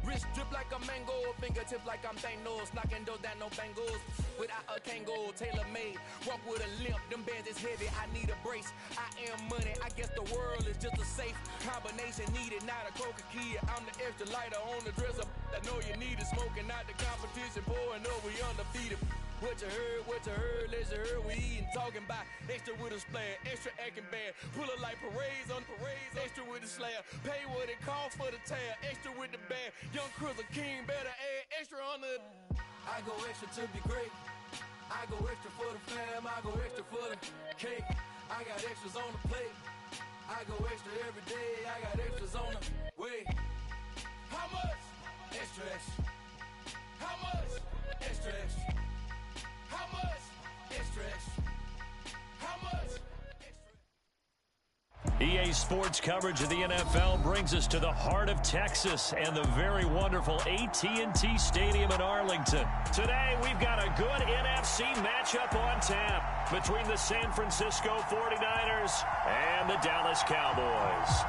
Wrist drip like a mango, fingertips like I'm Thanos. Knocking those down, no bangles. Without a Kango, tailor-made. Walk with a limp, them bands is heavy, I need a brace. I am money, I guess the world is just a safe combination needed. Not a coca kid, I'm the extra lighter on the dresser. I know you need it, smoking out the competition, pouring up, we undefeated. What you heard, let you heard, we eatin', talking about extra with a splash, extra acting bad, pull it like parades on parades, extra with the slab, pay what it costs for the tab, extra with the bag, young Cruiser King better add extra on the. I go extra to be great, I go extra for the fam, I go extra for the cake, I got extras on the plate, I go extra every day, I got extras on the way. How much? Extra, extra. How much? Extra, extra. How much? Extra, extra. How much? EA Sports coverage of the NFL brings us to the heart of Texas and the very wonderful AT&T Stadium in Arlington. Today, we've got a good NFC matchup on tap between the San Francisco 49ers and the Dallas Cowboys.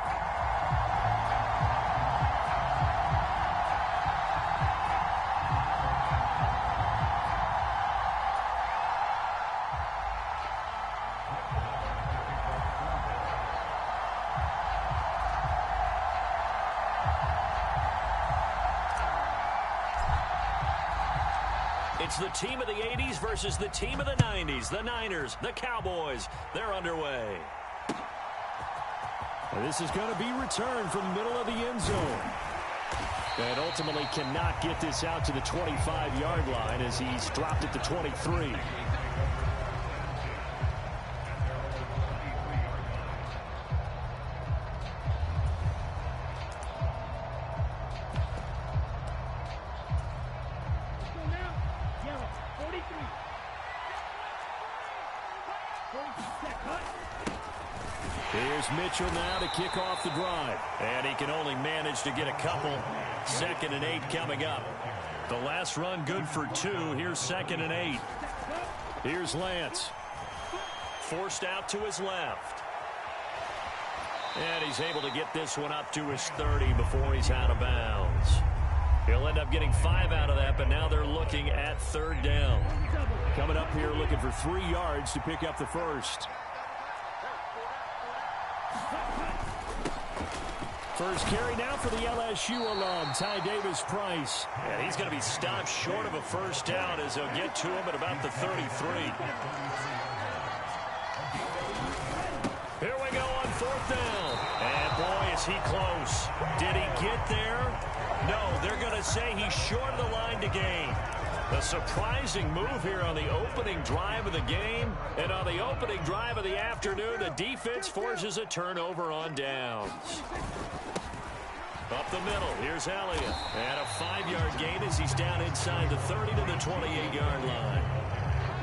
It's the team of the 80s versus the team of the 90s. The Niners, the Cowboys, they're underway. This is going to be returned from the middle of the end zone. And ultimately cannot get this out to the 25-yard line as he's dropped at the 23. Here's Mitchell now to kick off the drive. And he can only manage to get a couple. 2nd and 8 coming up. The last run good for 2. Here's 2nd and 8. Here's Lance. Forced out to his left. And he's able to get this one up to his 30 before he's out of bounds. He'll end up getting 5 out of that, but now they're looking at 3rd down. Coming up here looking for 3 yards to pick up the first. First carry now for the LSU alum, Ty Davis-Price. And he's going to be stopped short of a first down as they'll get to him at about the 33. Here we go on 4th down. And boy, is he close. Did he get there? No, they're going to say he's short of the line to gain. A surprising move here on the opening drive of the game. And on the opening drive of the afternoon, the defense forces a turnover on downs. Up the middle, here's Elliott. And a 5-yard gain as he's down inside the 30 to the 28-yard line.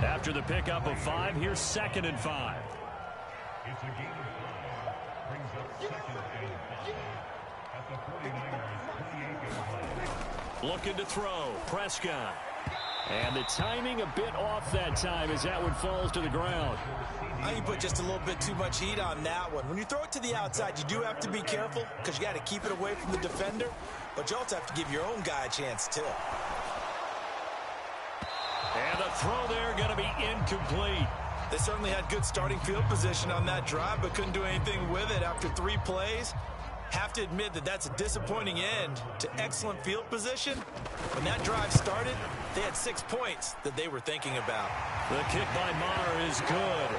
After the pickup of 5, here's 2nd and 5. It's a gain of 5. Brings up 2nd and 5. At the 49ers' 28-yard line. Looking to throw, Prescott. And the timing a bit off that time as that one falls to the ground. I think you put just a little bit too much heat on that one. When you throw it to the outside, you do have to be careful because you got to keep it away from the defender, but you also have to give your own guy a chance too. And the throw there going to be incomplete. They certainly had good starting field position on that drive, but couldn't do anything with it after 3 plays. Have to admit that that's a disappointing end to excellent field position. When that drive started, they had 6 points that they were thinking about. The kick by Maher is good.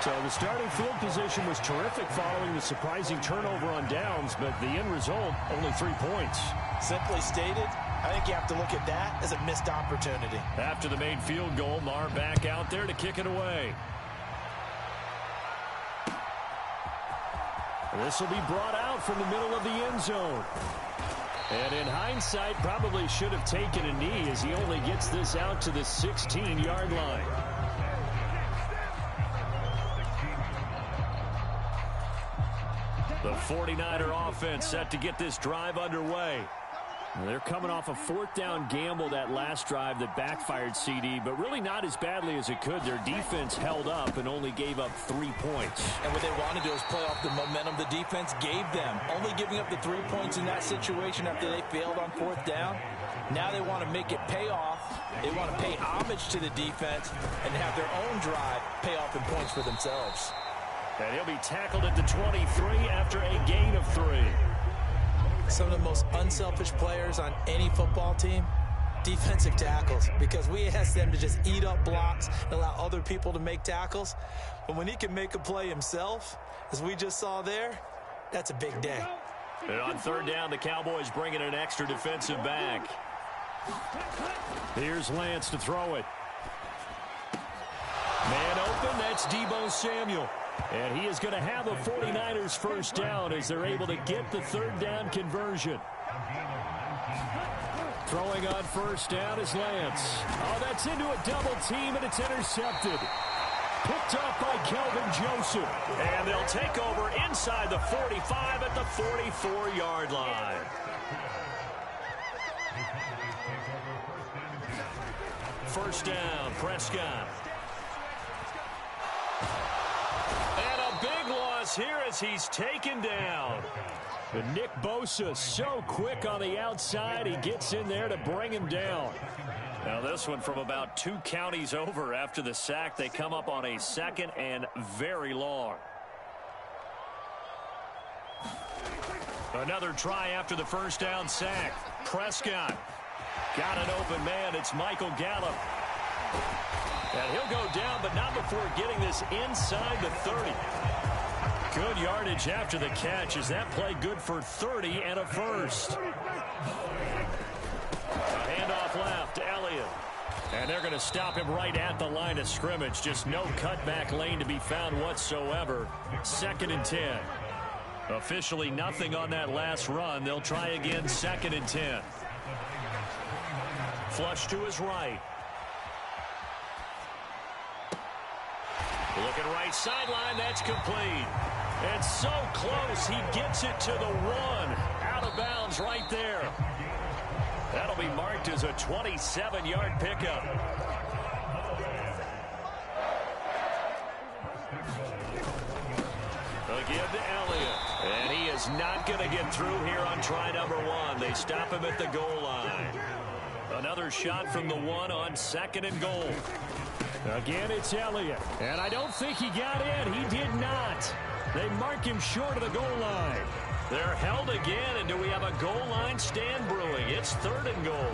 So the starting field position was terrific following the surprising turnover on downs, but the end result, only 3 points. Simply stated, I think you have to look at that as a missed opportunity. After the made field goal, Maher back out there to kick it away. This will be brought out from the middle of the end zone. And in hindsight, probably should have taken a knee as he only gets this out to the 16-yard line. The 49er offense set to get this drive underway. They're coming off a 4th down gamble that last drive that backfired CD, but really not as badly as it could. Their defense held up and only gave up 3 points. And what they want to do is play off the momentum the defense gave them. Only giving up the 3 points in that situation after they failed on 4th down. Now they want to make it pay off. They want to pay homage to the defense and have their own drive pay off in points for themselves. And he'll be tackled at the 23 after a gain of 3. Some of the most unselfish players on any football team, defensive tackles, because we ask them to just eat up blocks and allow other people to make tackles. But when he can make a play himself, as we just saw there, that's a big day. And on 3rd down, the Cowboys bring in an extra defensive back. Here's Lance to throw it. Man open, that's Deebo Samuel. And he is going to have the 49ers first down as they're able to get the 3rd down conversion. Throwing on first down is Lance. Oh, that's into a double team, and it's intercepted. Picked up by Kelvin Joseph. And they'll take over inside the 45 at the 44-yard line. First down, Prescott. And a big loss here as he's taken down. And Nick Bosa so quick on the outside, he gets in there to bring him down. Now this one from about 2 counties over after the sack. They come up on a 2nd and very long. Another try after the first down sack. Prescott got an open man. It's Michael Gallup. And he'll go down, but not before getting this inside the 30. Good yardage after the catch. Is that play good for 30 and a first? A handoff left to Elliott. And they're going to stop him right at the line of scrimmage. Just no cutback lane to be found whatsoever. 2nd and 10. Officially nothing on that last run. They'll try again, 2nd and 10. Flush to his right. Looking right sideline, that's complete. And so close, he gets it to the 1. Out of bounds right there. That'll be marked as a 27-yard pickup. Again to Elliott. And he is not going to get through here on try number 1. They stop him at the goal line. Another shot from the 1 on 2nd and goal. Again, it's Elliott. And I don't think he got in. He did not. They mark him short of the goal line. They're held again, and do we have a goal line stand brewing? It's 3rd and goal.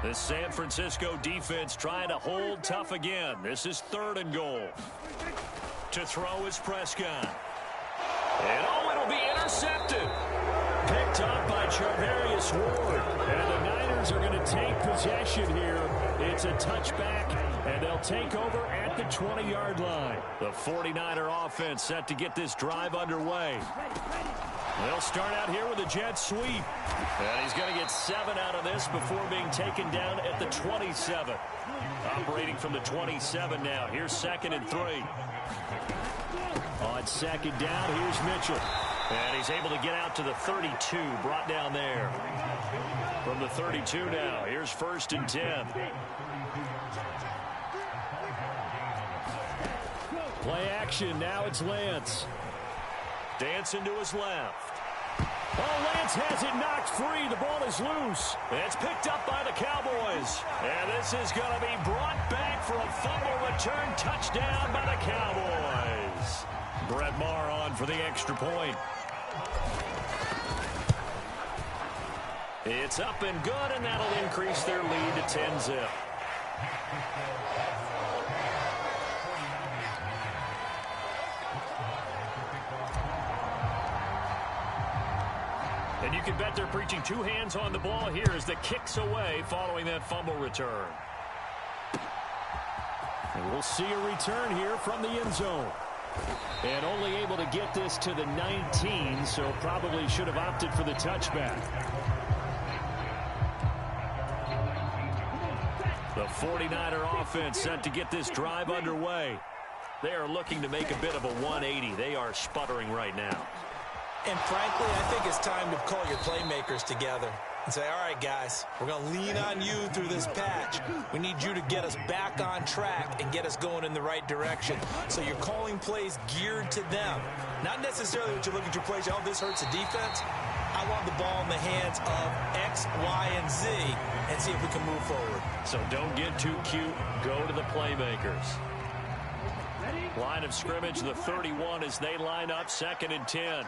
The San Francisco defense trying to hold tough again. This is 3rd and goal. To throw is Prescott. And it'll be intercepted. Picked up by Charvarius Ward. And the Niners are going to take possession here. It's a touchback, and they'll take over at the 20-yard line. The 49er offense set to get this drive underway. They'll start out here with a jet sweep. And he's going to get 7 out of this before being taken down at the 27. Operating from the 27 now. Here's 2nd and 3. On 2nd down, here's Mitchell. And he's able to get out to the 32, brought down there. From the 32 now, here's 1st and 10. Play action, now it's Lance. Dancing to his left. Oh, Lance has it knocked free. The ball is loose. It's picked up by the Cowboys. And this is going to be brought back for a fumble return touchdown by the Cowboys. Brett Maher on for the extra point. It's up and good, and that'll increase their lead to 10-zip. And you can bet they're preaching 2 hands on the ball here as the kick's away following that fumble return. And we'll see a return here from the end zone. And only able to get this to the 19, so probably should have opted for the touchback. The 49er offense set to get this drive underway. They are looking to make a bit of a 180. They are sputtering right now. And frankly, I think it's time to call your playmakers together and say, all right, guys, we're going to lean on you through this patch. We need you to get us back on track and get us going in the right direction. So you're calling plays geared to them. Not necessarily that you look at your plays, oh, this hurts the defense. I want the ball in the hands of X, Y, and Z and see if we can move forward. So don't get too cute. Go to the playmakers. Line of scrimmage, the 31 as they line up 2nd and 10.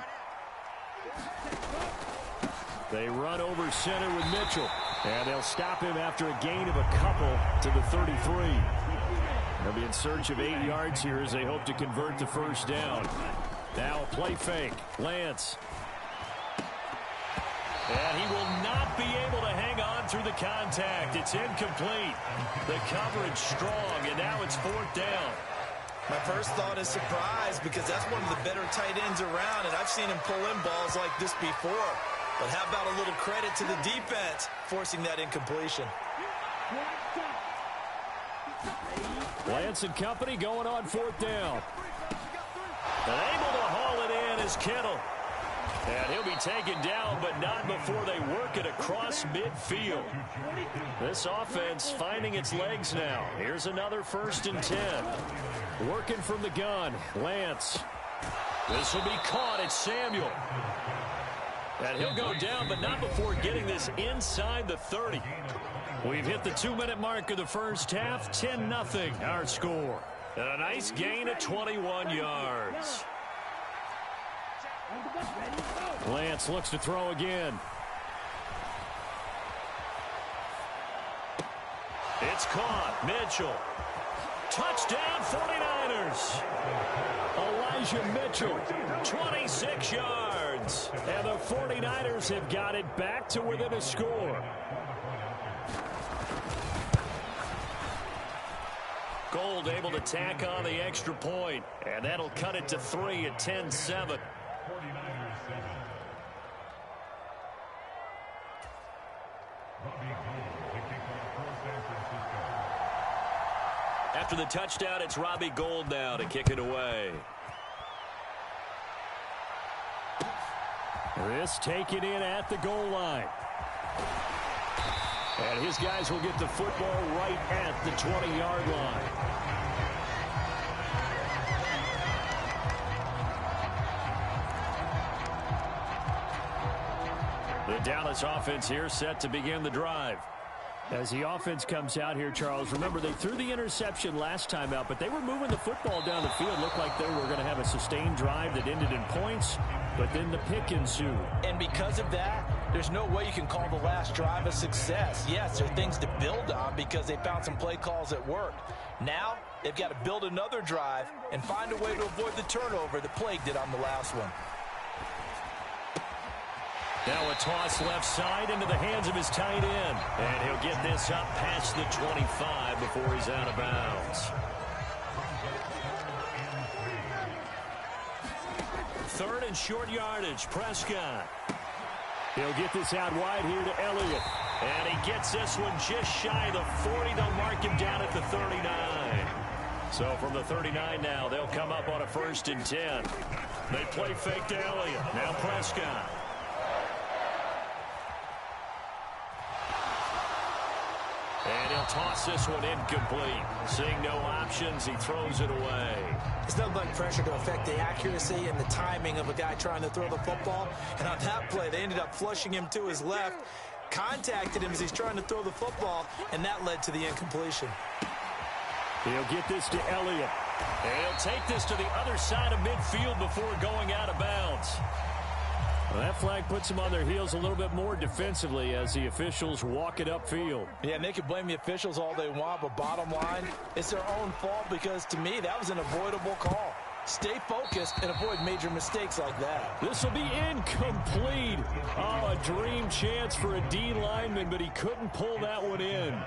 They run over center with Mitchell. And they'll stop him after a gain of a couple to the 33. They'll be in search of 8 yards here as they hope to convert the first down. Now a play fake. Lance. And he will not be able to hang on through the contact. It's incomplete. The coverage strong, and now it's 4th down. My first thought is surprise because that's one of the better tight ends around, and I've seen him pull in balls like this before. But how about a little credit to the defense forcing that incompletion? Lance and company going on 4th down. And able to haul it in is Kittle. And he'll be taken down, but not before they work it across midfield. This offense finding its legs now. Here's another 1st and 10. Working from the gun, Lance. This will be caught. It's Samuel. And he'll go down, but not before getting this inside the 30. We've hit the 2-minute mark of the first half. 10-0 our score. And a nice gain of 21 yards. Lance looks to throw again. It's caught. Mitchell. Touchdown 49ers. Elijah Mitchell. 26 yards. And the 49ers have got it back to within a score. Gold able to tack on the extra point. And that'll cut it to 3 at 10-7. After the touchdown, it's Robbie Gould now to kick it away. This taken in at the goal line. And his guys will get the football right at the 20-yard line. Dallas offense here set to begin the drive. As the offense comes out here, Charles, remember they threw the interception last time out, but they were moving the football down the field. Looked like they were going to have a sustained drive that ended in points, but then the pick ensued. And because of that, there's no way you can call the last drive a success. Yes, there are things to build on because they found some play calls that worked. Now, they've got to build another drive and find a way to avoid the turnover that plagued it on the last one. Now a toss left side into the hands of his tight end. And he'll get this up past the 25 before he's out of bounds. Third and short yardage, Prescott. He'll get this out wide here to Elliott. And he gets this one just shy of the 40. They'll mark him down at the 39. So from the 39 now, they'll come up on a 1st and 10. They play fake to Elliott. Now Prescott. And he'll toss this one incomplete. Seeing no options, he throws it away. It's nothing but pressure to affect the accuracy and the timing of a guy trying to throw the football. And on that play, they ended up flushing him to his left, contacted him as he's trying to throw the football, and that led to the incompletion. He'll get this to Elliott. And he'll take this to the other side of midfield before going out of bounds. Well, that flag puts them on their heels a little bit more defensively as the officials walk it upfield. Yeah, and they can blame the officials all they want, but bottom line, it's their own fault because, to me, that was an avoidable call. Stay focused and avoid major mistakes like that. This will be incomplete. Oh, a dream chance for a D lineman, but he couldn't pull that one in.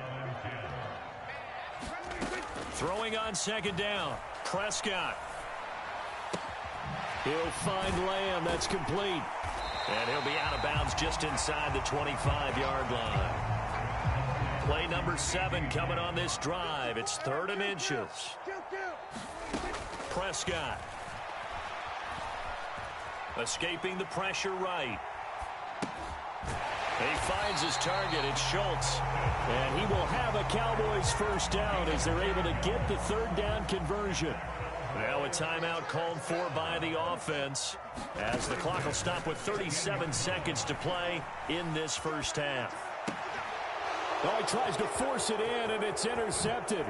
Throwing on 2nd down, Prescott. He'll find Lamb. That's complete. And he'll be out of bounds just inside the 25-yard line. Play number 7 coming on this drive. It's 3rd and inches. Prescott. Escaping the pressure right. He finds his target. It's Schultz. And he will have a Cowboys 1st down as they're able to get the 3rd down conversion. Now a timeout called for by the offense as the clock will stop with 37 seconds to play in this 1st half. Oh, he tries to force it in, and it's intercepted.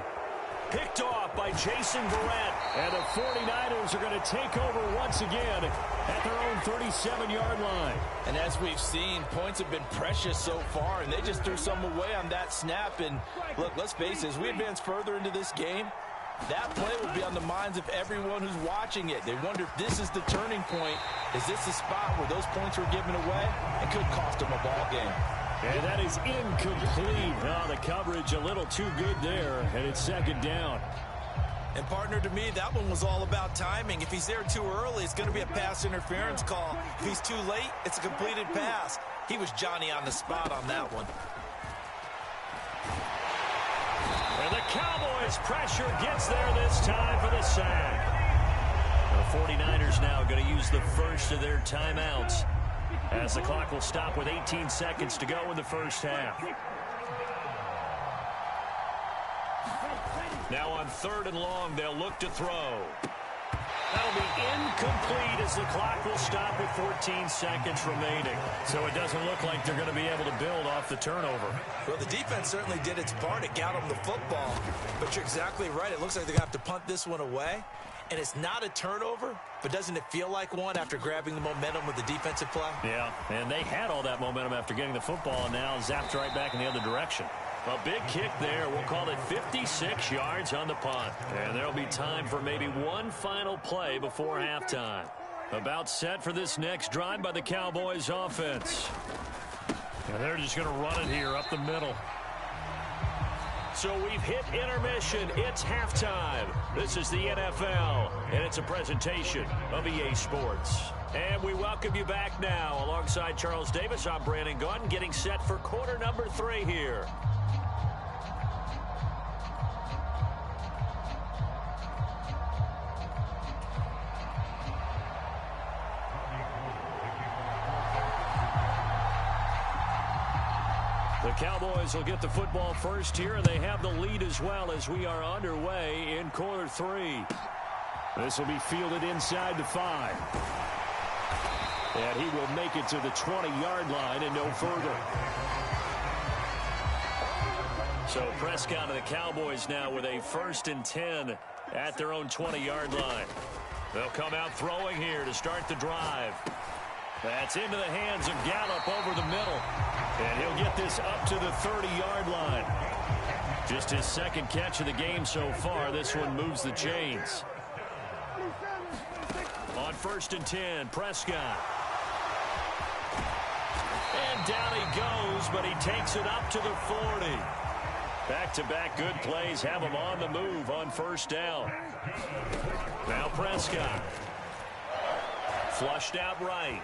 Picked off by Jason Verrett. And the 49ers are going to take over once again at their own 37-yard line. And as we've seen, points have been precious so far, and they just threw some away on that snap. And look, let's face it, as we advance further into this game, that play will be on the minds of everyone who's watching it. They wonder if this is the turning point. Is this the spot where those points were given away and could cost them a ball game? And that is incomplete. Oh, the coverage a little too good there, and it's 2nd down. And, partner, to me, that one was all about timing. If he's there too early, it's going to be a pass interference call. If he's too late, it's a completed pass. He was Johnny on the spot on that one. And the Cowboys pressure gets there this time for the sack. The 49ers now going to use the first of their timeouts as the clock will stop with 18 seconds to go in the 1st half. Now on 3rd and long, they'll look to throw. That'll be incomplete as the clock will stop with 14 seconds remaining. So it doesn't look like they're going to be able to build off the turnover. Well, the defense certainly did its part. It got them the football. But you're exactly right. It looks like they're going to have to punt this one away. And it's not a turnover, but doesn't it feel like one after grabbing the momentum with the defensive play? Yeah, and they had all that momentum after getting the football, and now zapped right back in the other direction. A big kick there. We'll call it 56 yards on the punt. And there'll be time for maybe one final play before halftime. About set for this next drive by the Cowboys offense. And they're just going to run it here up the middle. So we've hit intermission. It's halftime. This is the NFL, and it's a presentation of EA Sports. And we welcome you back now. Alongside Charles Davis, I'm Brandon Gaudin, getting set for quarter number 3 here. The Cowboys will get the football first here, and they have the lead as well as we are underway in quarter 3. This will be fielded inside the 5. And he will make it to the 20-yard line and no further. So Prescott and the Cowboys now with a 1st and 10 at their own 20-yard line. They'll come out throwing here to start the drive. That's into the hands of Gallup over the middle. And he'll get this up to the 30-yard line. Just his 2nd catch of the game so far. This one moves the chains. On 1st and 10, Prescott. And down he goes, but he takes it up to the 40. Back-to-back good plays have him on the move on 1st down. Now Prescott. Flushed out right.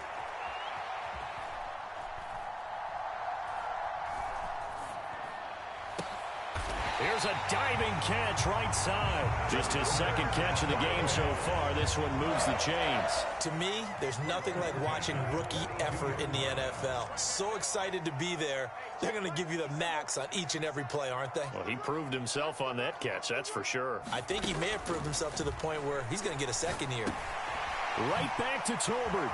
Here's a diving catch right side. Just his 2nd catch of the game so far. This one moves the chains. To me, there's nothing like watching rookie effort in the NFL. So excited to be there. They're going to give you the max on each and every play, aren't they? Well, he proved himself on that catch, that's for sure. I think he may have proved himself to the point where he's going to get a 2nd here. Right back to Tolbert.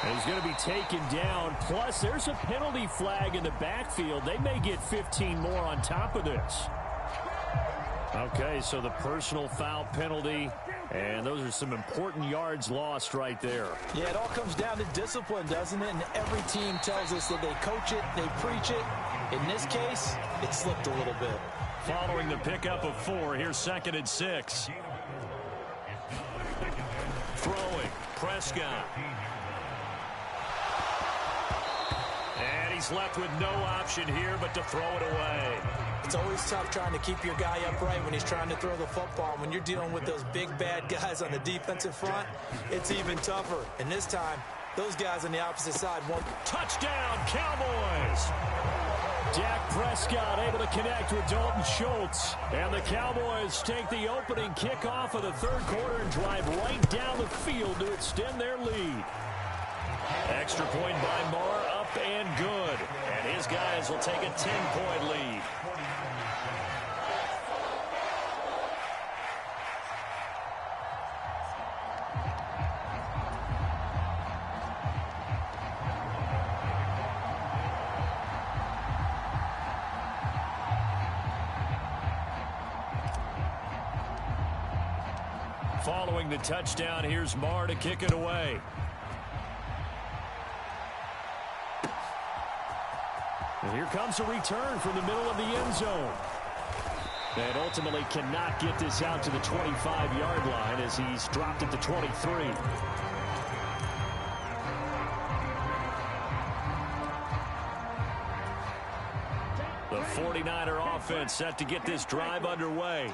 And he's going to be taken down. Plus, there's a penalty flag in the backfield. They may get 15 more on top of this. Okay, so the personal foul penalty, and those are some important yards lost right there. Yeah, it all comes down to discipline, doesn't it? And every team tells us that they coach it, they preach it. In this case, it slipped a little bit. Following the pickup of 4, here's 2nd and 6. Throwing, Prescott. And he's left with no option here but to throw it away. It's always tough trying to keep your guy upright when he's trying to throw the football. When you're dealing with those big, bad guys on the defensive front, it's even tougher. And this time, those guys on the opposite side won't. Touchdown, Cowboys! Dak Prescott able to connect with Dalton Schultz. And the Cowboys take the opening kickoff of the 3rd quarter and drive right down the field to extend their lead. Extra point by Moore, up and good. And his guys will take a 10-point lead. Following the touchdown, here's Marr to kick it away. And here comes a return from the middle of the end zone. And ultimately cannot get this out to the 25-yard line as he's dropped at the 23. The 49er offense set to get this drive underway.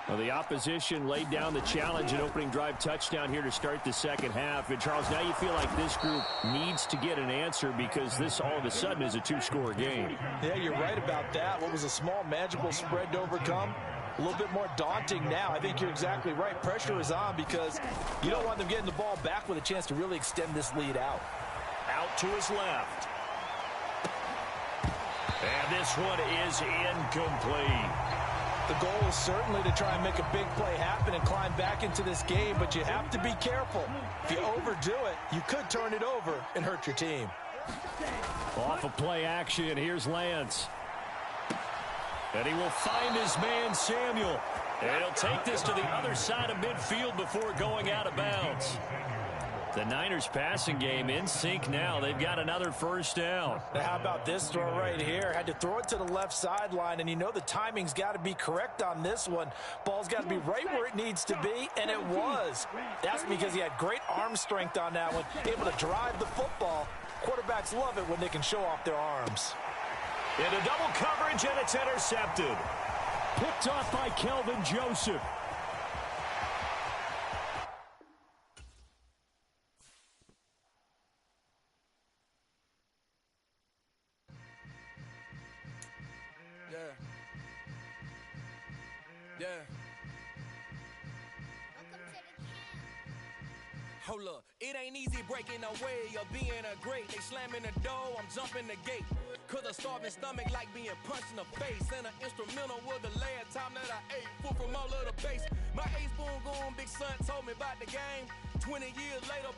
Well, the opposition laid down the challenge and opening drive touchdown here to start the 2nd half. And, Charles, now you feel like this group needs to get an answer because this all of a sudden is a 2-score game. Yeah, you're right about that. What was a small, manageable spread to overcome, a little bit more daunting now. I think you're exactly right. Pressure is on because you don't want them getting the ball back with a chance to really extend this lead out. Out to his left. And this one is incomplete. The goal is certainly to try and make a big play happen and climb back into this game, but you have to be careful. If you overdo it, you could turn it over and hurt your team. Off of play action, here's Lance. And he will find his man, Samuel. And he'll take this to the other side of midfield before going out of bounds. The Niners passing game in sync now. They've got another 1st down. Now, how about this throw right here? Had to throw it to the left sideline, and you know the timing's got to be correct on this one. Ball's got to be right where it needs to be, and it was. That's because he had great arm strength on that one, able to drive the football. Quarterbacks love it when they can show off their arms. Into double coverage, and it's intercepted. Picked off by Kelvin Joseph. Hold up, it ain't easy breaking away or being a great. They slamming the door, I'm jumping the gate. Cause a starving stomach like being punched in the face. And an instrumental was the last time that I ate food from all of the base. My 8-spoon goon big son told me about the game. 20 years later,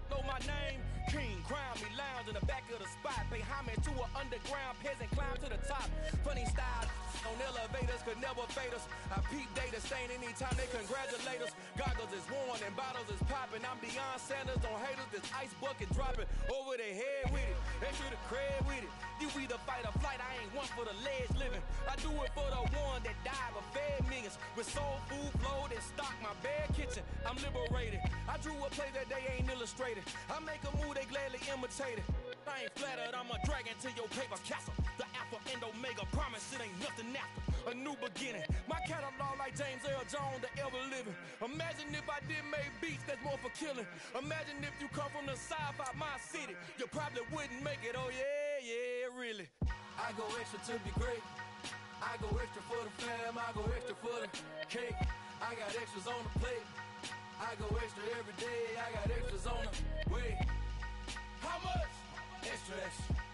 know my name? King, crown me, lounge in the back of the spot. Pay homage to an underground peasant, climb to the top. Funny style on elevators could never fade us. I peep data stain anytime they congratulate us. Goggles is worn and bottles is popping. I'm beyond Sanders on haters, this ice bucket dropping over their head with it. Extra the cred with it. You either fight or flight, I ain't one for the ledge living. I do it for the one that died but fed millions. With soul food flowed and stock my bare kitchen. I'm liberated. I drew a play that they ain't illustrated. I make a move, they gladly imitate it. I ain't flattered, I'm a dragon to your paper castle. The Alpha and Omega, promise it ain't nothing after. A new beginning. My catalog like James Earl Jones, the ever living. Imagine if I didn't make beats that's more for killing. Imagine if you come from the south out my city. You probably wouldn't make it, oh yeah, really. I go extra to be great. I go extra for the fam, I go extra for the cake. I got extras on the plate. I go extra every day, I got extras on the way. How much? Extra, extra.